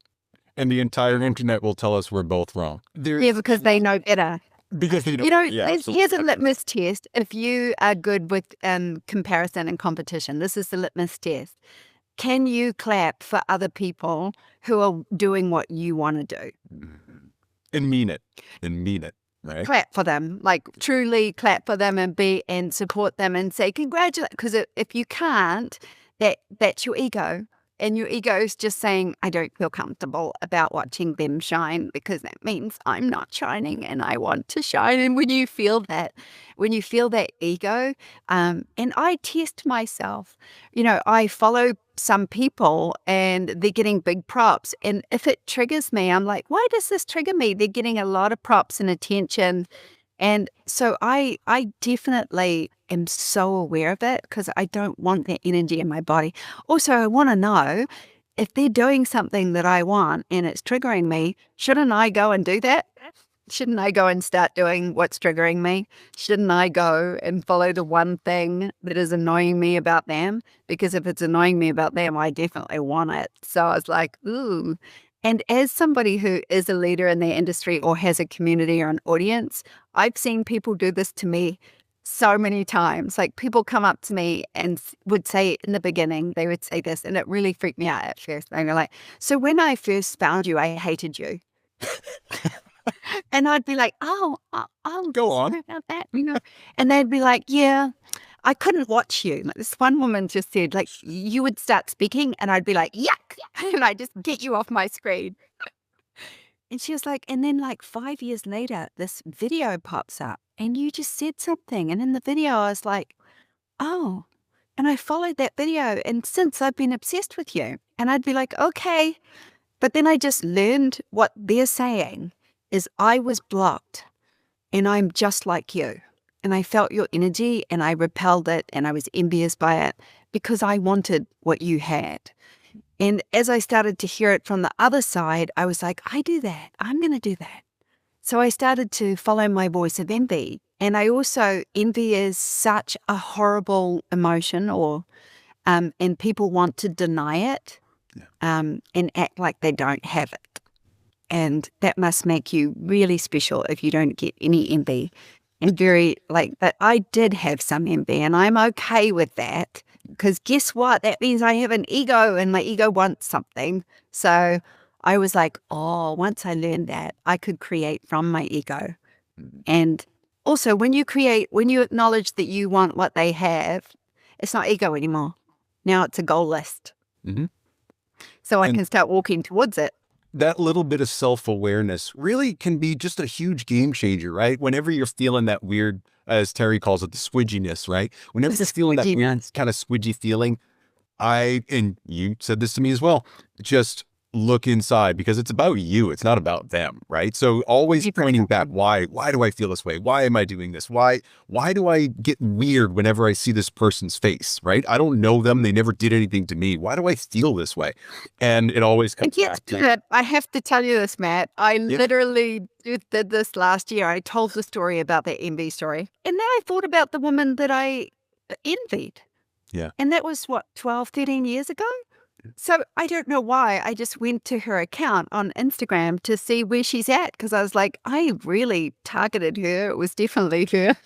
And the entire internet will tell us we're both wrong. Because they know better. Because they know, here's a litmus test. If you are good with comparison and competition, this is the litmus test. Can you clap for other people who are doing what you want to do? And mean it. Right? Clap for them, like truly clap for them and support them and say congratulate. Because if you can't, that's your ego. And your ego is just saying, I don't feel comfortable about watching them shine because that means I'm not shining and I want to shine. And when you feel that ego, and I test myself, I follow some people and they're getting big props. And if it triggers me, I'm like, why does this trigger me? They're getting a lot of props and attention. And so I definitely am so aware of it because I don't want that energy in my body. Also, I want to know if they're doing something that I want and it's triggering me, shouldn't I go and do that? Shouldn't I go and start doing what's triggering me? Shouldn't I go and follow the one thing that is annoying me about them? Because if it's annoying me about them, I definitely want it. So I was like, ooh. And as somebody who is a leader in their industry or has a community or an audience, I've seen people do this to me so many times. Like people come up to me and would say in the beginning, they would say this, and it really freaked me out at first. They were like, so when I first found you, I hated you. And I'd be like, oh, I'll Go on. sorry about that, And they'd be like, yeah, I couldn't watch you. Like this one woman just said, like, you would start speaking and I'd be like, yuck, and I'd just get you off my screen. And she was like, and then like 5 years later, this video pops up and you just said something. And in the video, I was like, oh, and I followed that video. And since I've been obsessed with you. And I'd be like, okay. But then I just learned what they're saying is I was blocked and I'm just like you. And I felt your energy and I repelled it and I was envious by it because I wanted what you had. And as I started to hear it from the other side, I was like, I do that. I'm going to do that. So I started to follow my voice of envy. And I also, envy is such a horrible emotion and people want to deny it and act like they don't have it. And that must make you really special if you don't get any envy. And but I did have some envy and I'm okay with that because guess what? That means I have an ego and my ego wants something. So I was like, oh, once I learned that, I could create from my ego. And also when you acknowledge that you want what they have, it's not ego anymore. Now it's a goal list. Mm-hmm. So I can start walking towards it. That little bit of self-awareness really can be just a huge game changer, right? Whenever you're feeling that weird, as Terry calls it, the squidginess, right? Whenever you're feeling that weird kind of squidgy feeling, and you said this to me as well, just look inside because it's about you. It's not about them, right? So always pointing back, why do I feel this way? Why am I doing this? Why do I get weird whenever I see this person's face, right? I don't know them. They never did anything to me. Why do I feel this way? And it always comes back to I have to tell you this, Matt. I literally did this last year. I told the story about the envy story. And then I thought about the woman that I envied. Yeah. And that was 12, 13 years ago. So I don't know why. I just went to her account on Instagram to see where she's at because I was like, I really targeted her. It was definitely her.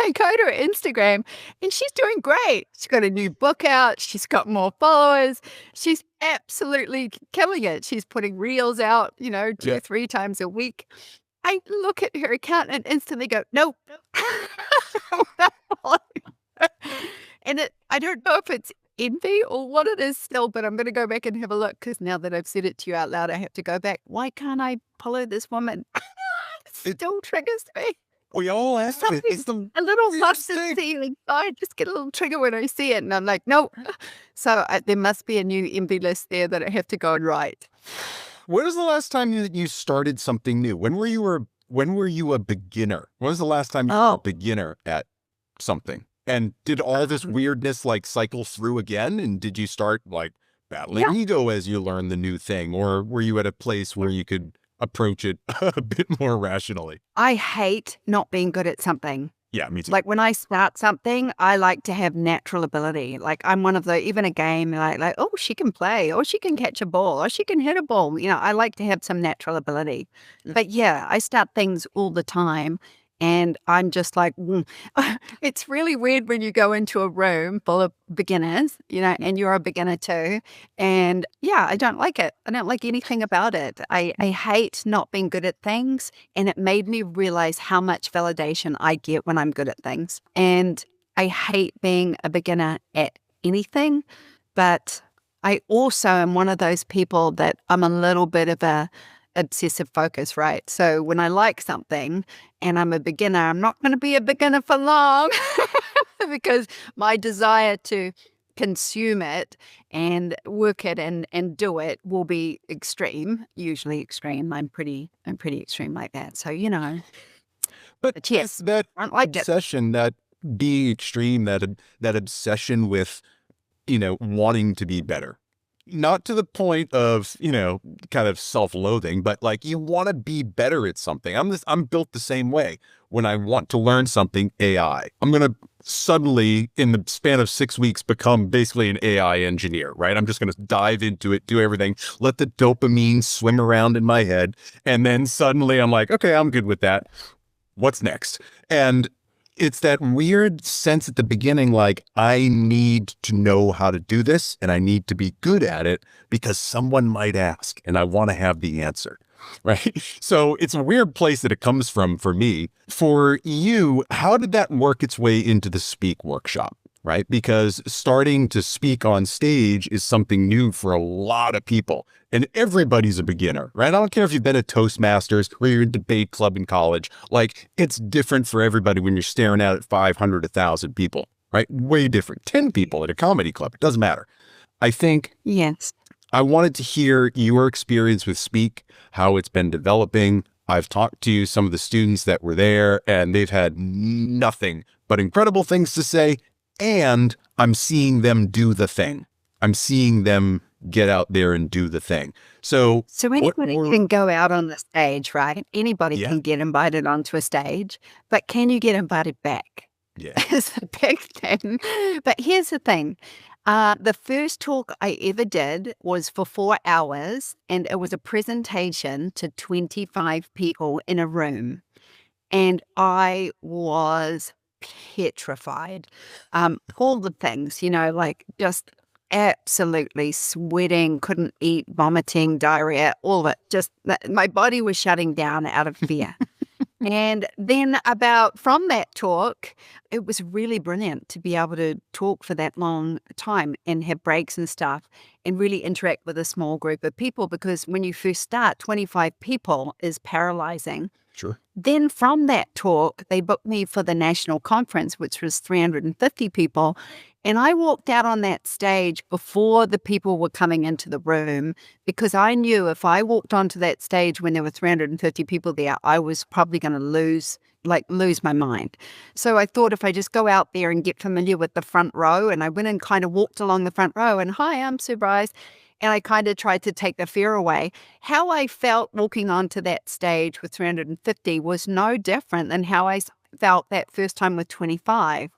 I go to her Instagram and she's doing great. She's got a new book out. She's got more followers. She's absolutely killing it. She's putting reels out, 2 or 3 times a week. I look at her account and instantly go, nope. And I don't know if it's envy or what it is still, but I'm going to go back and have a look because now that I've said it to you out loud, I have to go back. Why can't I follow this woman? It still triggers me. We all have it. It's a little substance. I just get a little trigger when I see it, and I'm like, no. So there must be a new envy list there that I have to go and write. When was the last time you started something new? When were you a beginner? When was the last time you were a beginner at something? And did all this weirdness like cycle through again? And did you start like battling ego as you learned the new thing? Or were you at a place where you could approach it a bit more rationally? I hate not being good at something. Yeah, me too. Like when I start something, I like to have natural ability. Like I'm one of the, even a game, like, oh, she can play, or she can catch a ball, or she can hit a ball. I like to have some natural ability. But yeah, I start things all the time. And I'm just like, it's really weird when you go into a room full of beginners, and you're a beginner too. And yeah, I don't like it. I don't like anything about it. I hate not being good at things. And it made me realize how much validation I get when I'm good at things. And I hate being a beginner at anything, but I also am one of those people that I'm a little bit of a obsessive focus, right? So when I like something and I'm a beginner, I'm not going to be a beginner for long because my desire to consume it and work it and do it will be extreme, usually extreme. I'm pretty extreme like that. So, But but yes, that I don't like it. obsession, that being extreme, that obsession with, wanting to be better. Not to the point of, kind of self-loathing, but like you want to be better at something. I'm built the same way. When I want to learn something, AI, I'm going to suddenly, in the span of 6 weeks, become basically an AI engineer, right? I'm just going to dive into it, do everything, let the dopamine swim around in my head. And then suddenly I'm like, okay, I'm good with that. What's next? And it's that weird sense at the beginning, like, I need to know how to do this and I need to be good at it because someone might ask and I want to have the answer. Right. So it's a weird place that it comes from for me. For you, how did that work its way into the Speak workshop? Right. Because starting to speak on stage is something new for a lot of people. And everybody's a beginner, right? I don't care if you've been a Toastmasters or you're in debate club in college. Like, it's different for everybody when you're staring at 500, 1,000 people, right? Way different. 10 people at a comedy club. It doesn't matter. I think Yes. I wanted to hear your experience with Speak, how it's been developing. I've talked to some of the students that were there, and they've had nothing but incredible things to say. And I'm seeing them do the thing. I'm seeing them get out there and do the thing. So Anybody can go out on the stage, right? Anybody Yeah. can get invited onto a stage, but can you get invited back? Yeah. Is the big thing. But here's the thing. The first talk I ever did was for 4 hours, and it was a presentation to 25 people in a room. And I was petrified. All the things, like just absolutely sweating, couldn't eat, vomiting, diarrhea, all of it. Just my body was shutting down out of fear. And then from that talk, it was really brilliant to be able to talk for that long time and have breaks and stuff and really interact with a small group of people, because when you first start, 25 people is paralyzing. Sure. Then from that talk, they booked me for the national conference, which was 350 people. And I walked out on that stage before the people were coming into the room, because I knew if I walked onto that stage when there were 350 people there, I was probably going to lose my mind. So I thought, if I just go out there and get familiar with the front row, and I went and kind of walked along the front row and, hi, I'm Sue Bryce. And I kind of tried to take the fear away. How I felt walking onto that stage with 350 was no different than how I felt that first time with 25.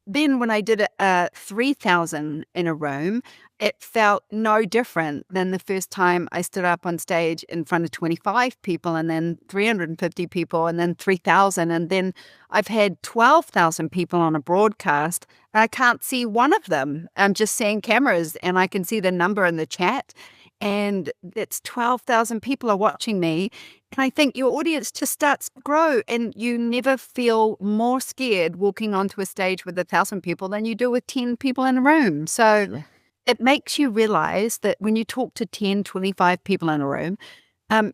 Then when I did 3,000 in a room, it felt no different than the first time I stood up on stage in front of 25 people, and then 350 people, and then 3,000. And then I've had 12,000 people on a broadcast. And I can't see one of them. I'm just seeing cameras, and I can see the number in the chat. And it's 12,000 people are watching me. And I think your audience just starts to grow, and you never feel more scared walking onto a stage with 1,000 people than you do with 10 people in a room. So it makes you realize that when you talk to 10, 25 people in a room,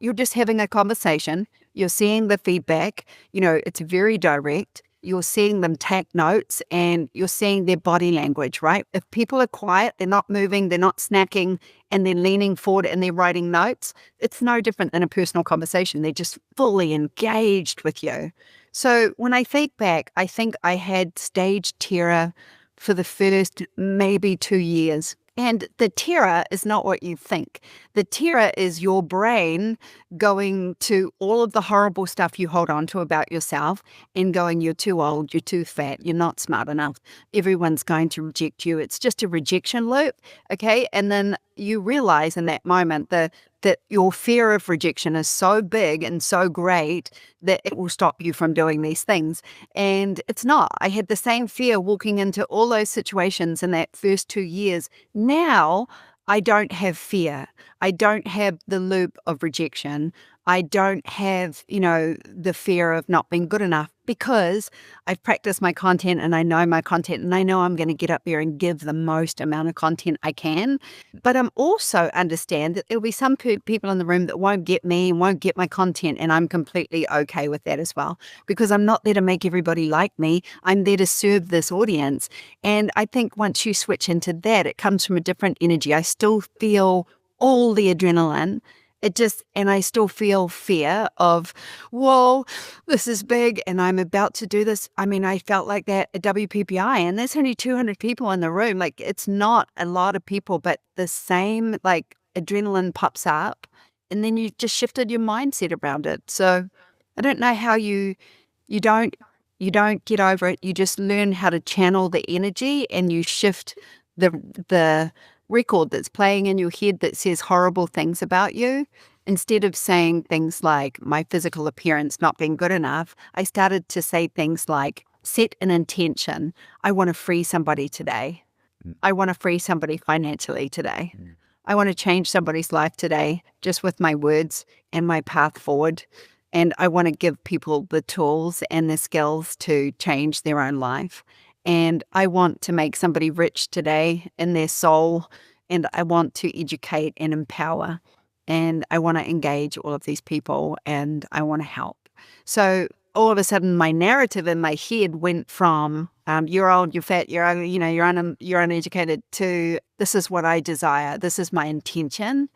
you're just having a conversation. You're seeing the feedback. It's very direct. You're seeing them take notes, and you're seeing their body language, right? If people are quiet, they're not moving, they're not snacking, and they're leaning forward and they're writing notes, it's no different than a personal conversation. They're just fully engaged with you. So when I think back, I think I had stage terror for the first maybe 2 years. And the terror is not what you think. The terror is your brain going to all of the horrible stuff you hold on to about yourself and going, you're too old, you're too fat, you're not smart enough, everyone's going to reject you. It's just a rejection loop, okay? And then you realize in that moment that your fear of rejection is so big and so great that it will stop you from doing these things. And it's not. I had the same fear walking into all those situations in that first 2 years. Now, I don't have fear. I don't have the loop of rejection. I don't have, the fear of not being good enough because I've practiced my content and I know my content and I know I'm going to get up there and give the most amount of content I can. But I'm also understand that there'll be some people in the room that won't get me and won't get my content, and I'm completely okay with that as well, because I'm not there to make everybody like me. I'm there to serve this audience. And I think once you switch into that, it comes from a different energy. I still feel all the adrenaline. And I still feel fear of, whoa, this is big and I'm about to do this. I mean, I felt like that at WPPI, and there's only 200 people in the room. Like, it's not a lot of people, but the same, like, adrenaline pops up, and then you just shifted your mindset around it. So I don't know how you don't, you don't get over it. You just learn how to channel the energy, and you shift the record that's playing in your head that says horrible things about you. Instead of saying things like my physical appearance not being good enough, I started to say things like, set an intention. I want to free somebody today. I want to free somebody financially today. I want to change somebody's life today just with my words and my path forward. And I want to give people the tools and the skills to change their own life. And I want to make somebody rich today in their soul. And I want to educate and empower. And I want to engage all of these people, and I want to help. So all of a sudden, my narrative in my head went from you're old, you're fat, you're ugly, you're uneducated, to this is what I desire. This is my intention.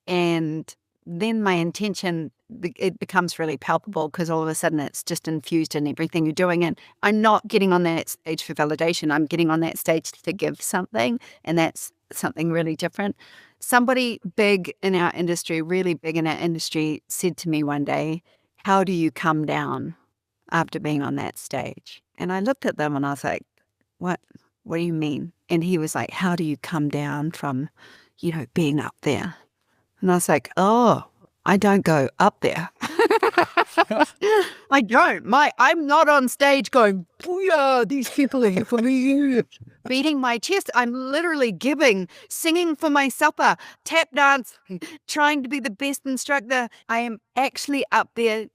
And then my intention, it becomes really palpable, because all of a sudden it's just infused in everything you're doing. And I'm not getting on that stage for validation. I'm getting on that stage to give something, and that's something really different. Somebody big in our industry, really big in our industry, said to me one day, how do you come down after being on that stage? And I looked at them and I was like, what do you mean? And he was like, how do you come down from, being up there? And I was like, oh, I don't go up there. I don't. I'm not on stage going, booyah, these people are here for me, beating my chest. I'm literally singing for my supper, tap dance, trying to be the best instructor. I am actually up there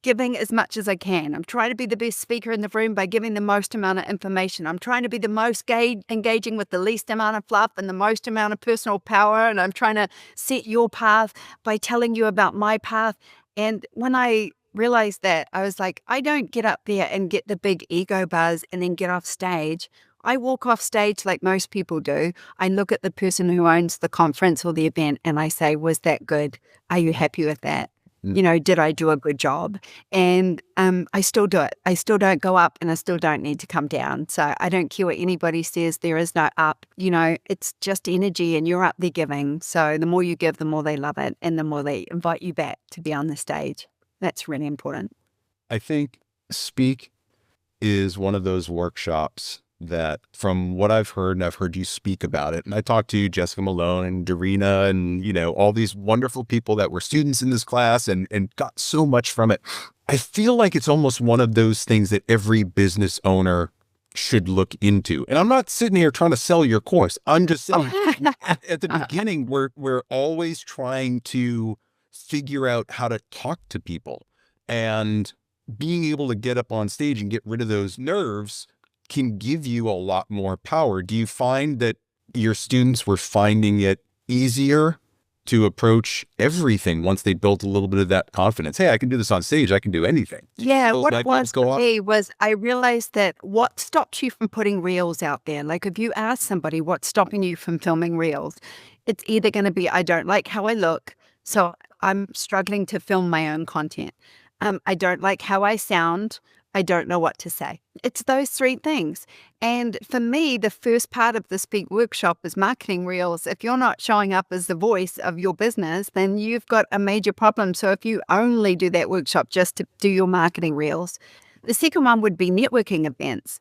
giving as much as I can. I'm trying to be the best speaker in the room by giving the most amount of information. I'm trying to be the most engaging with the least amount of fluff and the most amount of personal power. And I'm trying to set your path by telling you about my path. And when I realized that, I was like, I don't get up there and get the big ego buzz and then get off stage. I walk off stage like most people do. I look at the person who owns the conference or the event and I say, was that good? Are you happy with that? Did I do a good job? And I still do it. I still don't go up, and I still don't need to come down. So I don't care what anybody says. There is no up. It's just energy, and you're up there giving. So the more you give, the more they love it, and the more they invite you back to be on the stage. That's really important. I think Speak is one of those workshops that, from what I've heard, and I've heard you speak about it, and I talked to Jessica Malone and Darina and, all these wonderful people that were students in this class and got so much from it. I feel like it's almost one of those things that every business owner should look into. And I'm not sitting here trying to sell your course. I'm just saying at the beginning, we're always trying to figure out how to talk to people, and being able to get up on stage and get rid of those nerves can give you a lot more power. Do you find that your students were finding it easier to approach everything once they built a little bit of that confidence? Hey, I can do this on stage. I can do anything. Yeah, what it was for me was I realized that what stops you from putting reels out there? Like, if you ask somebody what's stopping you from filming reels, it's either going to be, I don't like how I look, so I'm struggling to film my own content. I don't like how I sound. I don't know what to say. It's those three things. And for me, the first part of the Speak workshop is marketing reels. If you're not showing up as the voice of your business, then you've got a major problem. So if you only do that workshop just to do your marketing reels, the second one would be networking events.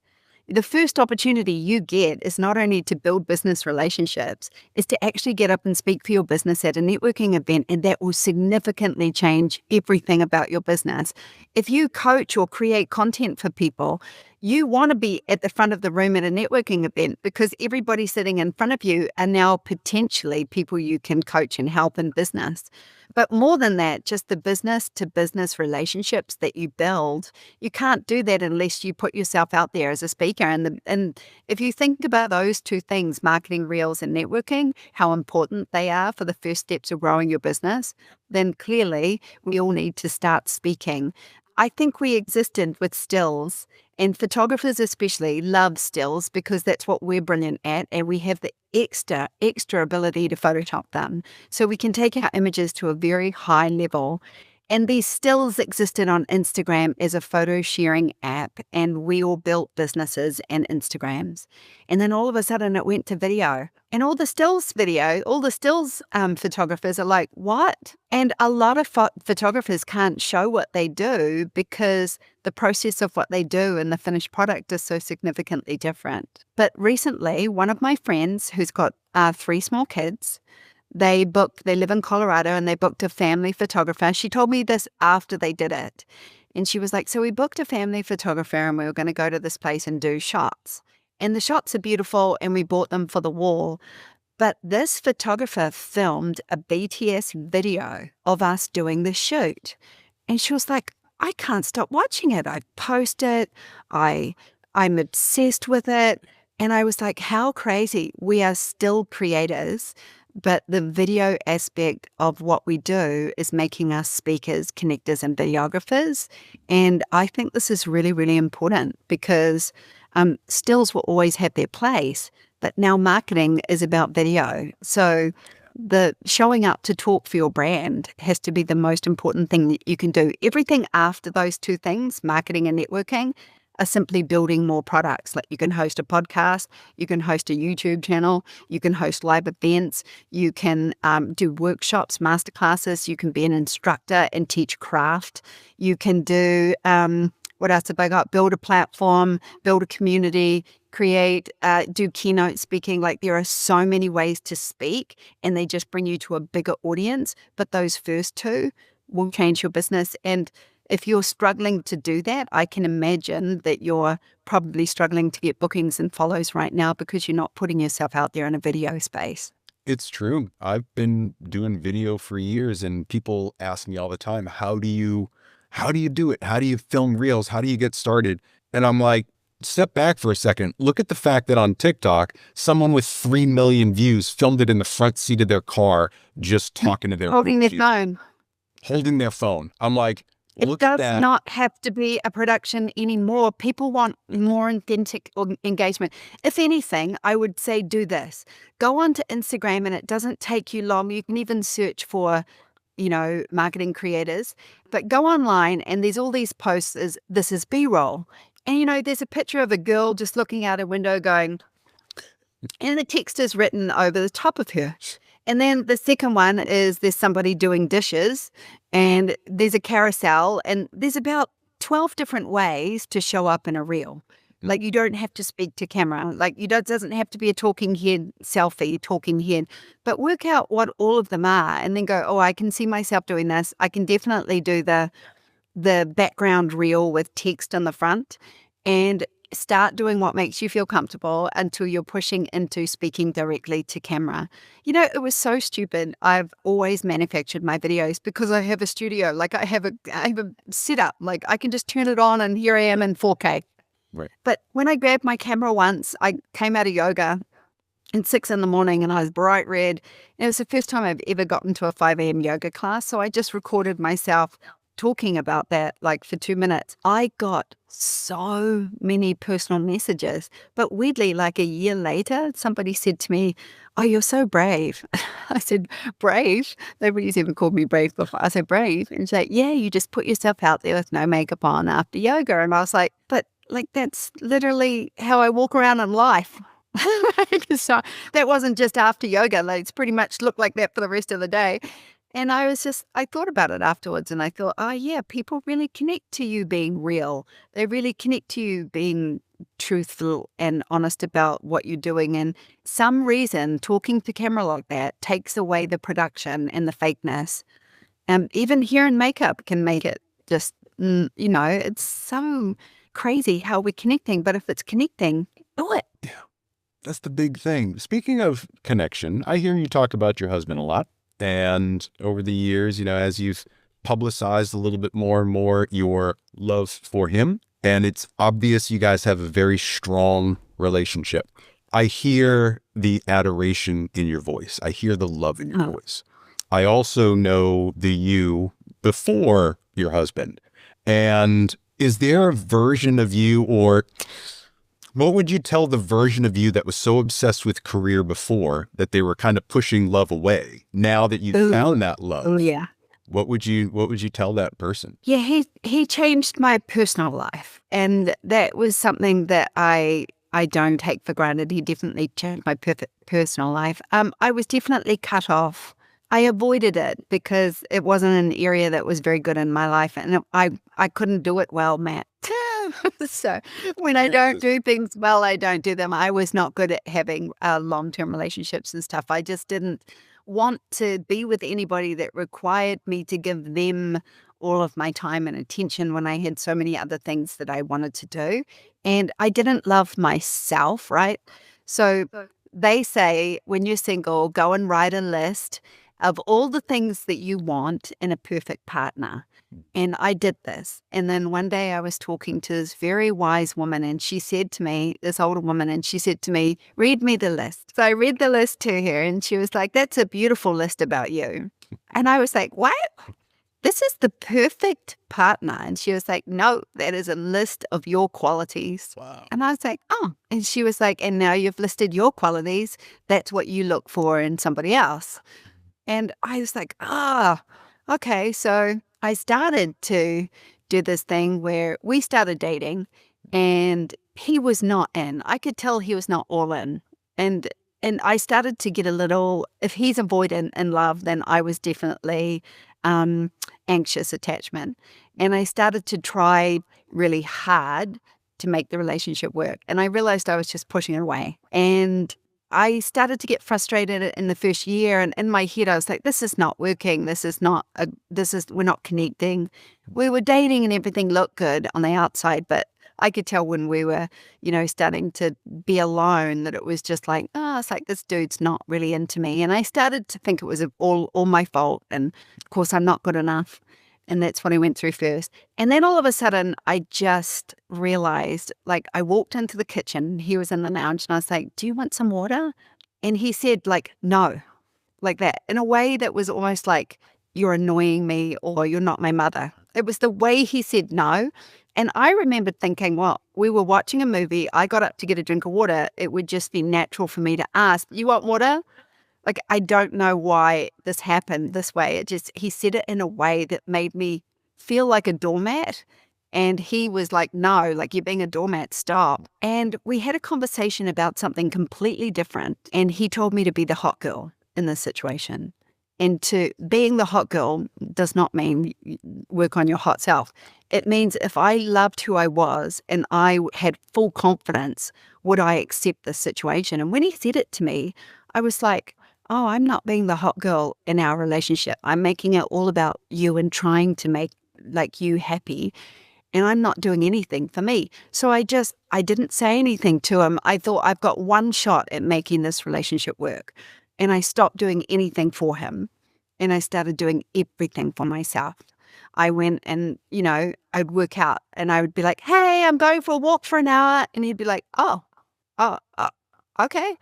The first opportunity you get is not only to build business relationships, is to actually get up and speak for your business at a networking event, and that will significantly change everything about your business. If you coach or create content for people, you want to be at the front of the room at a networking event, because everybody sitting in front of you are now potentially people you can coach and help in business. But more than that, just the business to business relationships that you build, you can't do that unless you put yourself out there as a speaker. And if you think about those two things, marketing reels and networking, how important they are for the first steps of growing your business, then clearly we all need to start speaking. I think we existed with stills, and photographers especially love stills because that's what we're brilliant at, and we have the extra ability to Photoshop them. So we can take our images to a very high level. And these stills existed on Instagram as a photo sharing app, and we all built businesses and Instagrams. And then all of a sudden it went to video. And all the stills photographers are like, what? And a lot of photographers can't show what they do because the process of what they do and the finished product is so significantly different. But recently, one of my friends who's got 3 small kids, they live in Colorado, and they booked a family photographer. She told me this after they did it. And she was like, so we booked a family photographer and we were going to go to this place and do shots. And the shots are beautiful and we bought them for the wall. But this photographer filmed a BTS video of us doing the shoot. And she was like, I can't stop watching it. I post it. I'm obsessed with it. And I was like, how crazy. We are still creators, but the video aspect of what we do is making us speakers, connectors, and videographers. And I think this is really, really important because stills will always have their place, but now marketing is about video. So the showing up to talk for your brand has to be the most important thing that you can do. Everything after those two things, marketing and networking, are simply building more products. Like you can host a podcast, you can host a YouTube channel, you can host live events, you can do workshops, masterclasses, you can be an instructor and teach craft. You can do, what else have I got? Build a platform, build a community, do keynote speaking. Like there are so many ways to speak, and they just bring you to a bigger audience. But those first two will change your business. And if you're struggling to do that, I can imagine that you're probably struggling to get bookings and follows right now because you're not putting yourself out there in a video space. It's true. I've been doing video for years, and people ask me all the time, how do you do it? How do you film reels? How do you get started? And I'm like, step back for a second. Look at the fact that on TikTok, someone with 3 million views filmed it in the front seat of their car, just talking to their holding their phone. Holding their phone. I'm like, it does not have to be a production anymore. People want more authentic engagement. If anything, I would say do this. Go onto Instagram, and it doesn't take you long. You can even search for, marketing creators. But go online, and there's all these posts this is B-roll. And, there's a picture of a girl just looking out a window going, and the text is written over the top of her. And then the second one is there's somebody doing dishes, and there's a carousel, and there's about 12 different ways to show up in a reel. Like you don't have to speak to camera. Like it doesn't have to be a talking head selfie, talking head, but work out what all of them are and then go, oh, I can see myself doing this. I can definitely do the background reel with text on the front, and start doing what makes you feel comfortable until you're pushing into speaking directly to camera. It was so stupid. I've always manufactured my videos because I have a studio. Like I have a setup. Like I can just turn it on and here I am in 4K. Right. But when I grabbed my camera once, I came out of yoga at 6 a.m. and I was bright red. And it was the first time I've ever gotten to a 5 a.m. yoga class. So I just recorded myself talking about that like for 2 minutes. I got so many personal messages, but weirdly, like a year later, somebody said to me, oh, you're so brave. I said, brave? Nobody's ever called me brave before. I said, brave? And she's like, yeah, you just put yourself out there with no makeup on after yoga. And I was like, but like, that's literally how I walk around in life. So that wasn't just after yoga. Like, it's pretty much looked like that for the rest of the day. And I thought about it afterwards, and I thought, oh yeah, people really connect to you being real. They really connect to you being truthful and honest about what you're doing. And some reason talking to camera like that takes away the production and the fakeness. Even hair and makeup can make it just, it's so crazy how we're connecting. But if it's connecting, do it. Yeah, that's the big thing. Speaking of connection, I hear you talk about your husband a lot. And over the years, as you've publicized a little bit more and more your love for him, and it's obvious you guys have a very strong relationship. I hear the adoration in your voice. I hear the love in your voice. I also know the you before your husband. And is there a version of you, or what would you tell the version of you that was so obsessed with career before that they were kind of pushing love away? Now that you found that love, what would you tell that person? Yeah, he changed my personal life, and that was something that I don't take for granted. He definitely changed my personal life. I was definitely cut off. I avoided it because it wasn't an area that was very good in my life, and I couldn't do it well, Matt. So when I don't do things well, I don't do them. I was not good at having long-term relationships and stuff. I just didn't want to be with anybody that required me to give them all of my time and attention when I had so many other things that I wanted to do. And I didn't love myself, right? So they say when you're single, go and write a list of all the things that you want in a perfect partner. And I did this. And then one day I was talking to this very wise woman, and she said to me, this older woman, and she said to me, read me the list. So I read the list to her, and she was like, that's a beautiful list about you. And I was like, what? This is the perfect partner. And she was like, no, that is a list of your qualities. Wow. And I was like, oh. And she was like, and now you've listed your qualities. That's what you look for in somebody else. And I was like, okay. So I started to do this thing where we started dating, and he was not in. I could tell he was not all in. And I started to get a little, if he's avoidant in love, then I was definitely anxious attachment. And I started to try really hard to make the relationship work. And I realized I was just pushing it away. And I started to get frustrated in the first year, and in my head I was like, this is not working. We're not connecting. We were dating and everything looked good on the outside, but I could tell when we were, starting to be alone that it was just like, it's like this dude's not really into me. And I started to think it was all my fault. And of course I'm not good enough. And that's what I went through first. And then all of a sudden, I just realized, like, I walked into the kitchen, he was in the lounge, and I was like, do you want some water? And he said, like, no, like that, in a way that was almost like, you're annoying me or you're not my mother. It was the way he said no. And I remembered thinking, well, we were watching a movie. I got up to get a drink of water. It would just be natural for me to ask, you want water? Like, I don't know why this happened this way. He said it in a way that made me feel like a doormat. And he was like, no, like, you're being a doormat, stop. And we had a conversation about something completely different. And he told me to be the hot girl in this situation. And to being the hot girl does not mean work on your hot self. It means if I loved who I was and I had full confidence, would I accept this situation? And when he said it to me, I was like, oh, I'm not being the hot girl in our relationship. I'm making it all about you and trying to make like you happy. And I'm not doing anything for me. So I didn't say anything to him. I thought I've got one shot at making this relationship work. And I stopped doing anything for him. And I started doing everything for myself. I went and, I'd work out and I would be like, hey, I'm going for a walk for an hour. And he'd be like, oh, okay.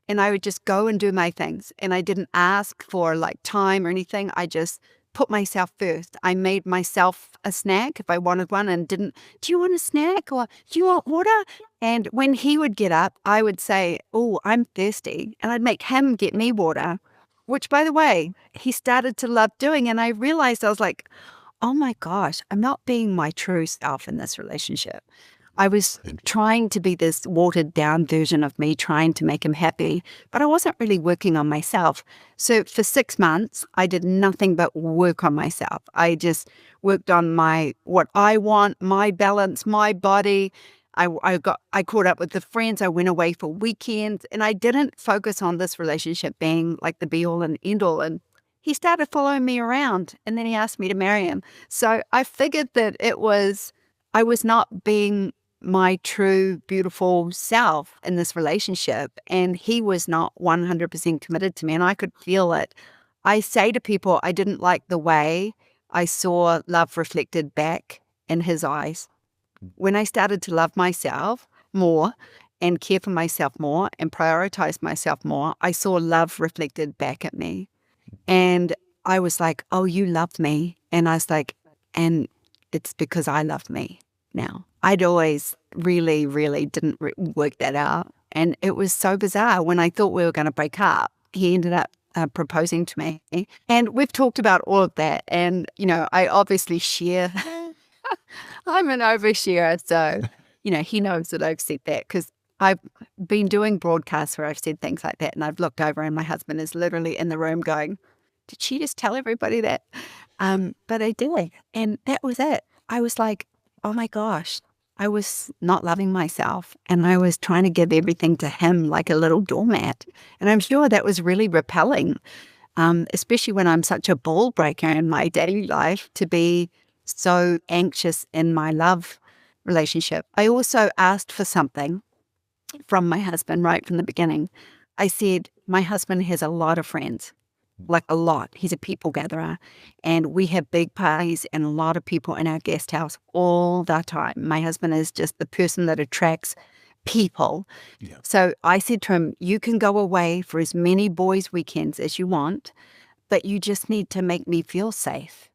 And I would just go and do my things. And I didn't ask for like time or anything. I just put myself first. I made myself a snack if I wanted one and do you want a snack or do you want water? And when he would get up, I would say, oh, I'm thirsty. And I'd make him get me water, which, by the way, he started to love doing. And I realized, I was like, oh my gosh, I'm not being my true self in this relationship. I was trying to be this watered down version of me, trying to make him happy, but I wasn't really working on myself. So for 6 months, I did nothing but work on myself. I just worked on what I want, my balance, my body. I caught up with the friends. I went away for weekends, and I didn't focus on this relationship being like the be all and end all. And he started following me around, and then he asked me to marry him. So I figured that I was not being my true, beautiful self in this relationship. And he was not 100% committed to me. And I could feel it. I say to people, I didn't like the way I saw love reflected back in his eyes. When I started to love myself more and care for myself more and prioritize myself more, I saw love reflected back at me. And I was like, oh, you love me. And I was like, and it's because I love me now. I'd always really, really didn't work that out. And it was so bizarre. When I thought we were going to break up, he ended up proposing to me. And we've talked about all of that. And, I obviously share. I'm an oversharer. So, he knows that I've said that because I've been doing broadcasts where I've said things like that. And I've looked over and my husband is literally in the room going, did she just tell everybody that? But I did. And that was it. I was like, oh my gosh, I was not loving myself. And I was trying to give everything to him like a little doormat. And I'm sure that was really repelling, especially when I'm such a ball breaker in my daily life, to be so anxious in my love relationship. I also asked for something from my husband right from the beginning. I said, my husband has a lot of friends. Like a lot. He's a people gatherer. And we have big parties and a lot of people in our guest house all the time. My husband is just the person that attracts people. Yeah. So I said to him, you can go away for as many boys' weekends as you want, but you just need to make me feel safe.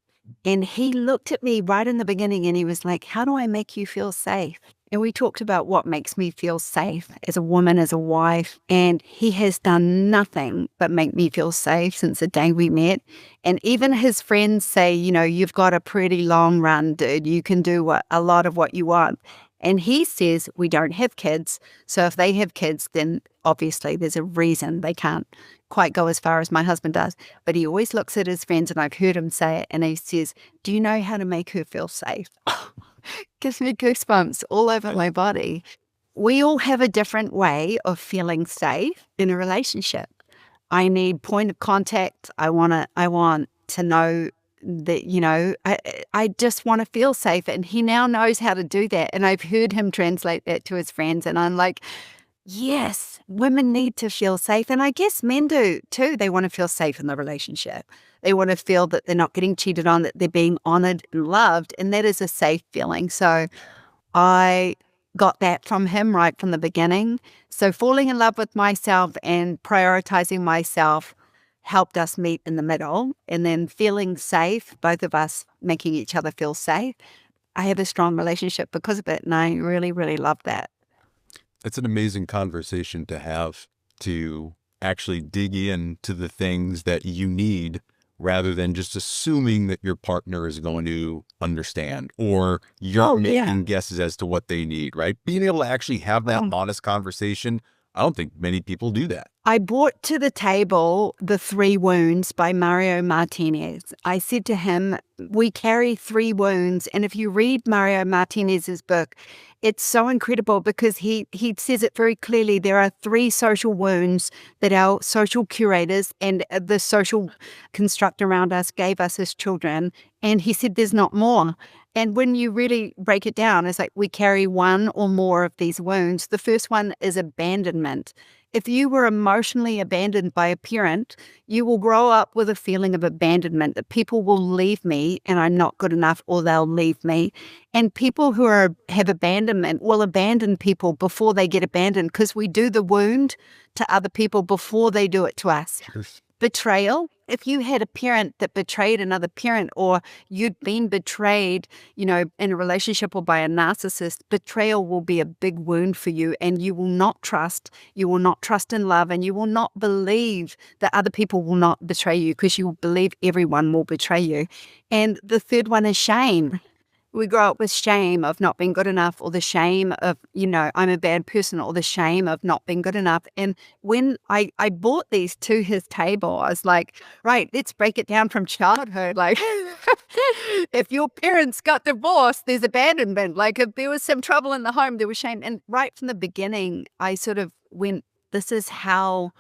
And he looked at me right in the beginning and he was like, how do I make you feel safe? And we talked about what makes me feel safe as a woman, as a wife. And he has done nothing but make me feel safe since the day we met. And even his friends say, you've got a pretty long run, dude. You can do a lot of what you want. And he says we don't have kids. So if they have kids, then obviously there's a reason they can't quite go as far as my husband does. But he always looks at his friends, and I've heard him say it, and he says, do you know how to make her feel safe? Gives me goosebumps all over my body. We all have a different way of feeling safe in a relationship. I need point of contact. I want to know that, I just want to feel safe. And he now knows how to do that. And I've heard him translate that to his friends. And I'm like, yes, women need to feel safe. And I guess men do too. They want to feel safe in the relationship. They want to feel that they're not getting cheated on, that they're being honored and loved. And that is a safe feeling. So I got that from him right from the beginning. So falling in love with myself and prioritizing myself helped us meet in the middle. And then feeling safe, both of us making each other feel safe. I have a strong relationship because of it. And I really, really love that. It's an amazing conversation to have, to actually dig into the things that you need rather than just assuming that your partner is going to understand or you're making guesses as to what they need, right? Being able to actually have that honest conversation, I don't think many people do that. I brought to the table The 3 Wounds by Mario Martinez. I said to him, we carry 3 wounds. And if you read Mario Martinez's book, it's so incredible because he says it very clearly. There are 3 social wounds that our social curators and the social construct around us gave us as children. And he said there's not more. And when you really break it down, it's like we carry 1 or more of these wounds. The first one is abandonment. If you were emotionally abandoned by a parent, you will grow up with a feeling of abandonment, that people will leave me and I'm not good enough, or they'll leave me. And people who have abandonment will abandon people before they get abandoned, because we do the wound to other people before they do it to us. Yes. Betrayal. If you had a parent that betrayed another parent, or you'd been betrayed, in a relationship or by a narcissist, betrayal will be a big wound for you, and you will not trust in love, and you will not believe that other people will not betray you, because you will believe everyone will betray you. And the third one is shame. We grow up with shame of not being good enough, or the shame of, I'm a bad person, or the shame of not being good enough. And when I brought these to his table, I was like, right, let's break it down from childhood. Like, if your parents got divorced, there's abandonment. Like, if there was some trouble in the home, there was shame. And right from the beginning, I sort of went, this is how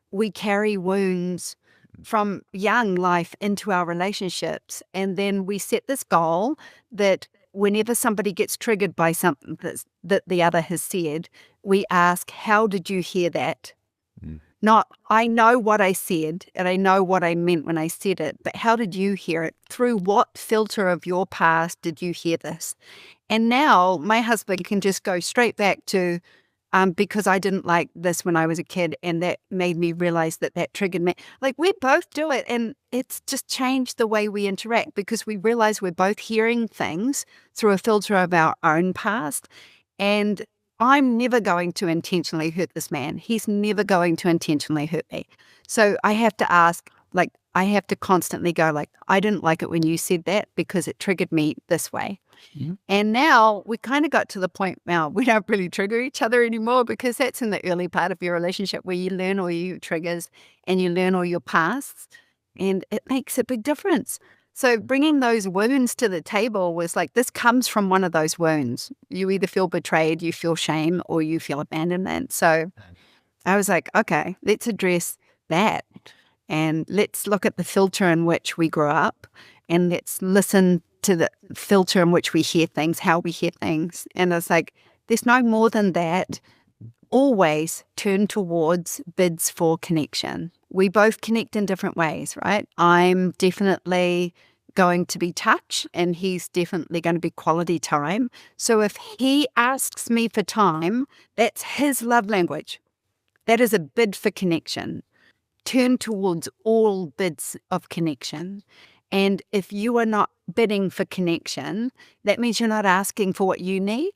we carry wounds from young life into our relationships. And then we set this goal that whenever somebody gets triggered by something that the other has said, we ask, how did you hear that? Not, I know what I said and I know what I meant when I said it, but how did you hear it? Through what filter of your past did you hear this? And now my husband can just go straight back to, because I didn't like this when I was a kid, and that made me realize that triggered me. Like, we both do it, and it's just changed the way we interact because we realize we're both hearing things through a filter of our own past. And I'm never going to intentionally hurt this man. He's never going to intentionally hurt me. So I have to ask, like, I have to constantly go, like, I didn't like it when you said that because it triggered me this way. Mm-hmm. And now we kind of got to the point now we don't really trigger each other anymore, because that's in the early part of your relationship where you learn all your triggers and you learn all your pasts, and it makes a big difference. So bringing those wounds to the table was like, this comes from one of those wounds. You either feel betrayed, you feel shame, or you feel abandonment. So I was like, okay, let's address that. And let's look at the filter in which we grew up, and let's listen to the filter in which we hear things, how we hear things. And it's like, there's no more than that. Always turn towards bids for connection. We both connect in different ways, right? I'm definitely going to be touch, and he's definitely going to be quality time. So if he asks me for time, that's his love language. That is a bid for connection. Turn towards all bids of connection. And if you are not bidding for connection, that means you're not asking for what you need.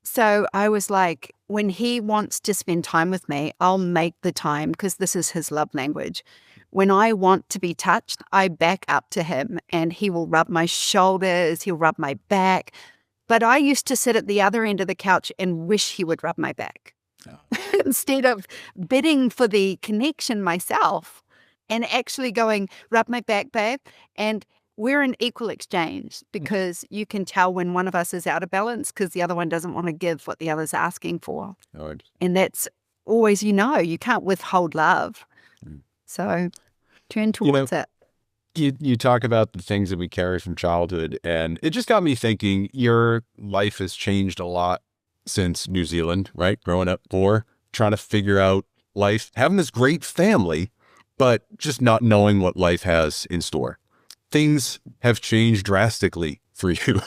So I was like, when he wants to spend time with me, I'll make the time, because this is his love language. When I want to be touched, I back up to him, and he will rub my shoulders, he'll rub my back. But I used to sit at the other end of the couch and wish he would rub my back. Instead of bidding for the connection myself and actually going, rub my back, babe. And we're in equal exchange, because you can tell when one of us is out of balance because the other one doesn't want to give what the other's asking for. Right. And that's always, you can't withhold love. So turn towards it. You talk about the things that we carry from childhood, and it just got me thinking, your life has changed a lot since New Zealand, right? Growing up poor, trying to figure out life, having this great family, but just not knowing what life has in store. Things have changed drastically for you.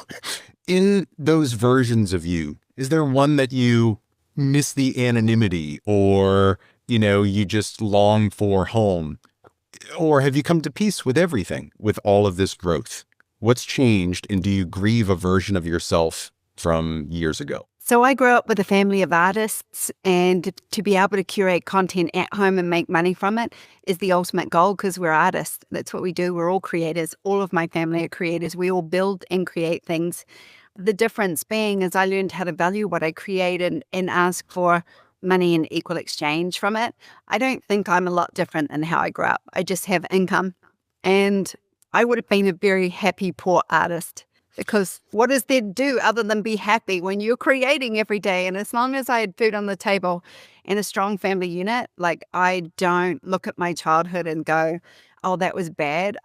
In those versions of you, is there one that you miss the anonymity, or, you just long for home? Or have you come to peace with everything, with all of this growth? What's changed, and do you grieve a version of yourself from years ago? So I grew up with a family of artists, and to be able to curate content at home and make money from it is the ultimate goal, because we're artists. That's what we do. We're all creators. All of my family are creators. We all build and create things. The difference being is I learned how to value what I create and ask for money in equal exchange from it. I don't think I'm a lot different in how I grew up. I just have income, and I would have been a very happy poor artist. Because what does that do other than be happy when you're creating every day? And as long as I had food on the table and a strong family unit, like, I don't look at my childhood and go, oh, that was bad.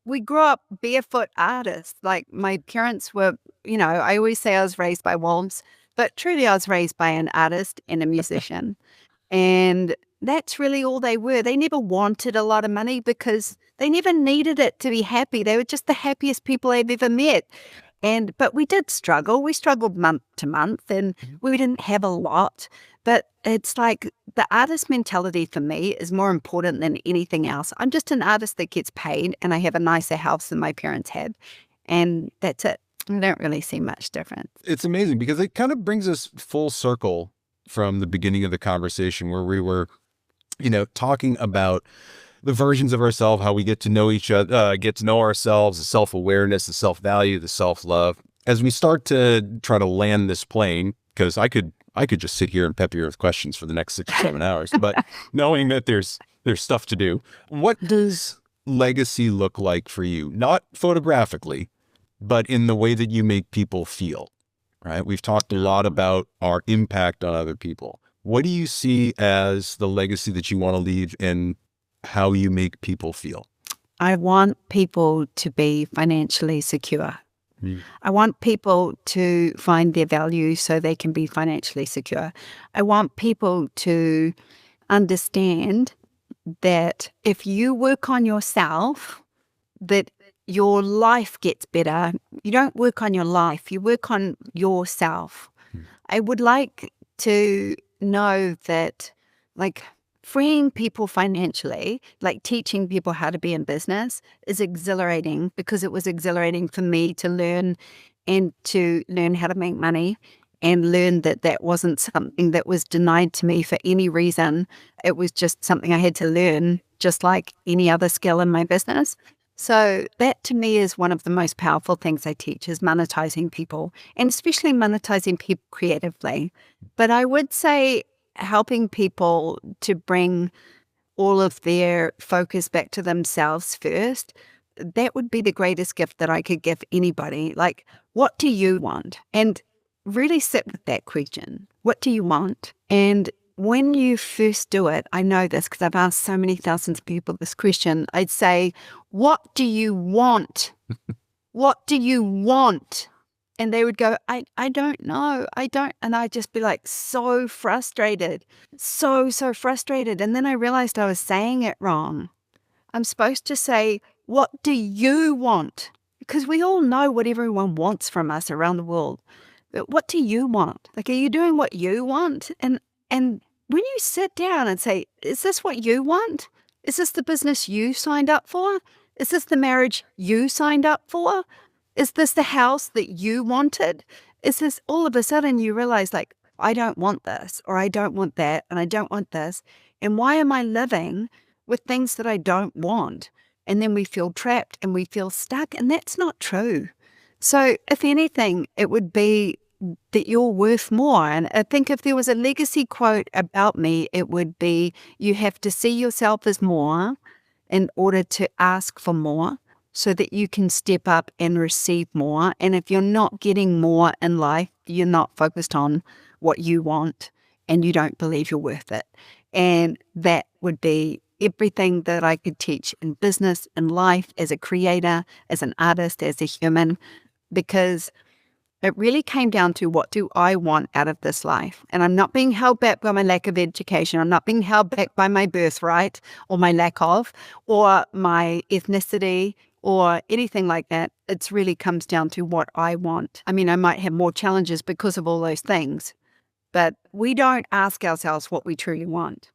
We grew up barefoot artists. Like, my parents were, I always say I was raised by wolves, but truly I was raised by an artist and a musician. And that's really all they were. They never wanted a lot of money because they never needed it to be happy. They were just the happiest people I've ever met. But we did struggle. We struggled month to month, and we didn't have a lot. But it's like, the artist mentality for me is more important than anything else. I'm just an artist that gets paid, and I have a nicer house than my parents had. And that's it. I don't really see much difference. It's amazing, because it kind of brings us full circle from the beginning of the conversation, where we were, talking about the versions of ourselves, how we get to know each other, get to know ourselves, the self-awareness, the self-value, the self-love. As we start to try to land this plane, because I could just sit here and pepper you with questions for the next 6 or 7 hours, but knowing that there's stuff to do. What does legacy look like for you? Not photographically, but in the way that you make people feel, right? We've talked a lot about our impact on other people. What do you see as the legacy that you want to leave, and how you make people feel? I want people to be financially secure. I want people to find their value so they can be financially secure. I want people to understand that if you work on yourself, that your life gets better. You don't work on your life, you work on yourself. I would like to know that, like, freeing people financially, like teaching people how to be in business, is exhilarating, because it was exhilarating for me to learn how to make money, and learn that that wasn't something that was denied to me for any reason. It was just something I had to learn, just like any other skill in my business. So that to me is one of the most powerful things I teach, is monetizing people, and especially monetizing people creatively. But I would say helping people to bring all of their focus back to themselves first, that would be the greatest gift that I could give anybody. Like, what do you want? And really sit with that question. What do you want? And when you first do it, I know this because I've asked so many thousands of people this question, I'd say, what do you want? What do you want? And they would go, I don't know. I don't. And I'd just be like, so frustrated, so frustrated. And then I realized I was saying it wrong. I'm supposed to say, what do you want? Because we all know what everyone wants from us around the world. But what do you want? Like, are you doing what you want? And when you sit down and say, is this what you want? Is this the business you signed up for? Is this the marriage you signed up for? Is this the house that you wanted? Is this, all of a sudden you realize, like, I don't want this, or I don't want that, and I don't want this. And why am I living with things that I don't want? And then we feel trapped and we feel stuck, and that's not true. So if anything, it would be that you're worth more. And I think if there was a legacy quote about me, it would be, you have to see yourself as more in order to ask for more, so that you can step up and receive more. And if you're not getting more in life, you're not focused on what you want, and you don't believe you're worth it. And that would be everything that I could teach in business, in life, as a creator, as an artist, as a human, because it really came down to, what do I want out of this life? And I'm not being held back by my lack of education. I'm not being held back by my birthright, or my lack of, or my ethnicity, or anything like that. It really comes down to what I want. I mean, I might have more challenges because of all those things, but we don't ask ourselves what we truly want.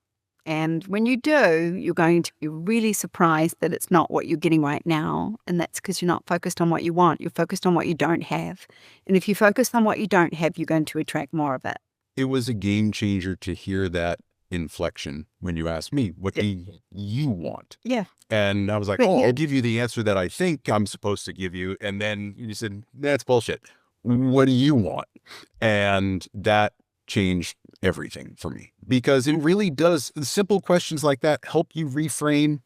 And when you do, you're going to be really surprised that it's not what you're getting right now. And that's because you're not focused on what you want. You're focused on what you don't have. And if you focus on what you don't have, you're going to attract more of it. It was a game changer to hear that inflection when you asked me, what do you want? Yeah. And I was like, I'll give you the answer that I think I'm supposed to give you. And then you said, that's bullshit. What do you want? And that changed everything for me, because it really does. Simple questions like that help you reframe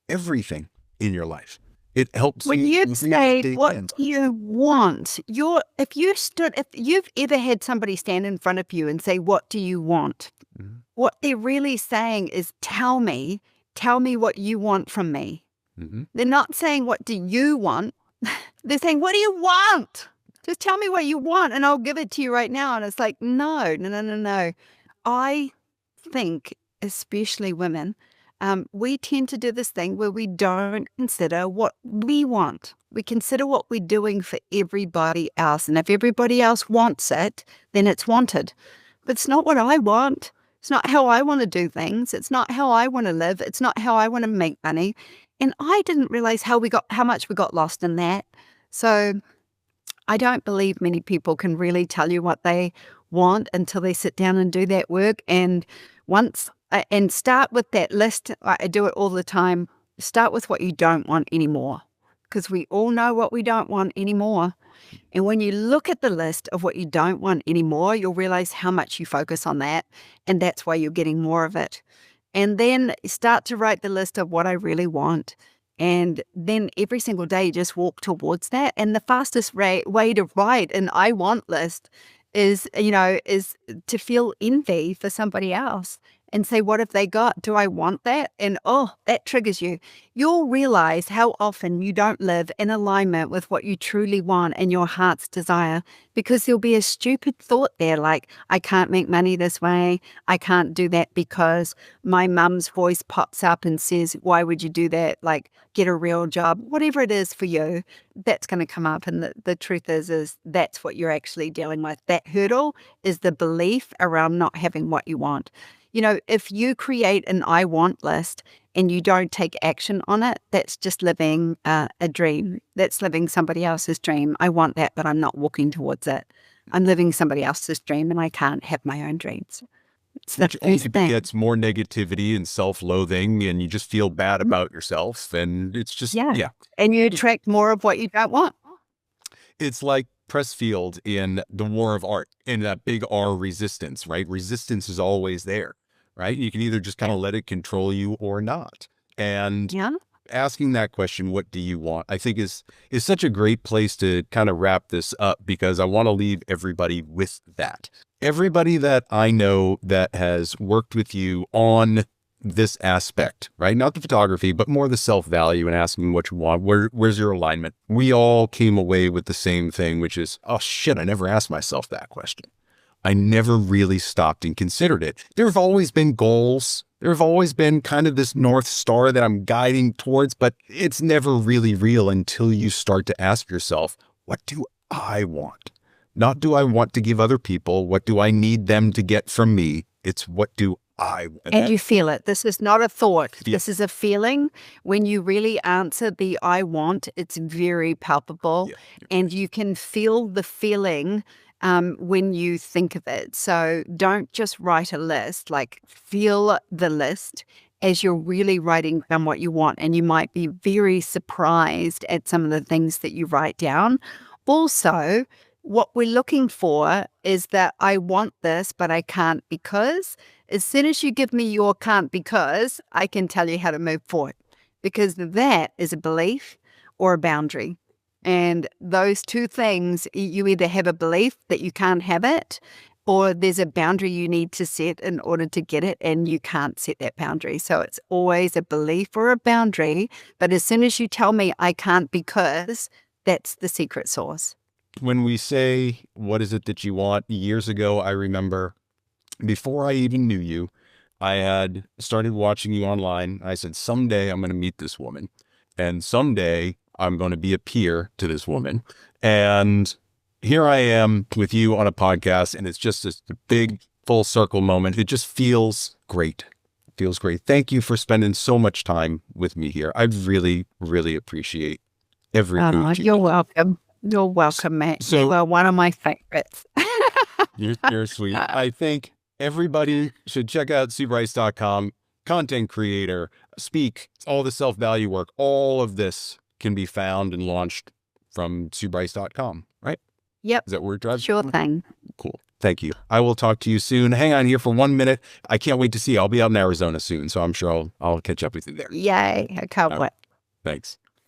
everything in your life. It helps when you say, what do you want? If you've ever had somebody stand in front of you and say, what do you want? Mm-hmm. What they're really saying is, tell me what you want from me. Mm-hmm. They're not saying, what do you want? They're saying, what do you want? Just tell me what you want and I'll give it to you right now. And it's like, no. I think, especially women, we tend to do this thing where we don't consider what we want. We consider what we're doing for everybody else. And if everybody else wants it, then it's wanted. But it's not what I want. It's not how I want to do things. It's not how I want to live. It's not how I want to make money. And I didn't realize how much we got lost in that. So I don't believe many people can really tell you what they want until they sit down and do that work. And start with that list. I do it all the time. Start with what you don't want anymore, because we all know what we don't want anymore. And when you look at the list of what you don't want anymore, you'll realize how much you focus on that. And that's why you're getting more of it. And then start to write the list of what I really want. And then every single day, just walk towards that. And the fastest way to write an I want list is to feel envy for somebody else. and say, what have they got? Do I want that? And oh, that triggers you. You'll realize how often you don't live in alignment with what you truly want and your heart's desire, because there'll be a stupid thought there like, I can't make money this way. I can't do that because my mum's voice pops up and says, why would you do that? Like, get a real job. Whatever it is for you, that's going to come up. And the truth is that's what you're actually dealing with. That hurdle is the belief around not having what you want. You know, if you create an I want list and you don't take action on it, that's just living a dream. That's living somebody else's dream. I want that, but I'm not walking towards it. I'm living somebody else's dream and I can't have my own dreams. It's the Which only first thing. begets more negativity and self-loathing, and you just feel bad about yourself. And it's just, Yeah. And you attract more of what you don't want. It's like Pressfield in The War of Art, in that big R, resistance, right? Resistance is always there, right? You can either just kind of let it control you or not. And Yeah. asking that question, what do you want, I think is such a great place to kind of wrap this up, because I want to leave everybody with that. Everybody that I know that has worked with you on this aspect, right? Not the photography, but more the self-value and asking what you want. Where's your alignment? We all came away with the same thing, which is, oh shit, I never asked myself that question. I never really stopped and considered it. There have always been goals. There have always been kind of this North Star that I'm guiding towards, but it's never really real until you start to ask yourself, what do I want? Not do I want to give other people, what do I need them to get from me? It's what do I want? And you feel it. This is not a thought. Yeah. This is a feeling. When you really answer the I want, it's very palpable. Yeah. And you can feel the feeling when you think of it. So don't just write a list, like feel the list as you're really writing down what you want. And you might be very surprised at some of the things that you write down. Also, what we're looking for is that I want this, but I can't because. As soon as you give me your can't because, I can tell you how to move forward, because that is a belief or a boundary. And those two things, you either have a belief that you can't have it, or there's a boundary you need to set in order to get it, and you can't set that boundary. So it's always a belief or a boundary. But as soon as you tell me I can't because, that's the secret sauce. When we say, what is it that you want? Years ago, I remember, before I even knew you, I had started watching you online. I said, someday I'm going to meet this woman, and someday I'm going to be a peer to this woman. And here I am with you on a podcast, and it's just this big full circle moment. It just feels great. It feels great. Thank you for spending so much time with me here. I really, really appreciate every minute. You're welcome. You're welcome, Matt. So, you are one of my favorites. You're sweet. I think everybody should check out SueBryce.com, content creator, speak, all the self-value work. All of this can be found and launched from SueBryce.com, right? Yep. Is that where it drives? Sure thing. Cool. Thank you. I will talk to you soon. Hang on here for 1 minute. I can't wait to see you. I'll be out in Arizona soon, so I'm sure I'll catch up with you there. Yay. I can't wait. Thanks.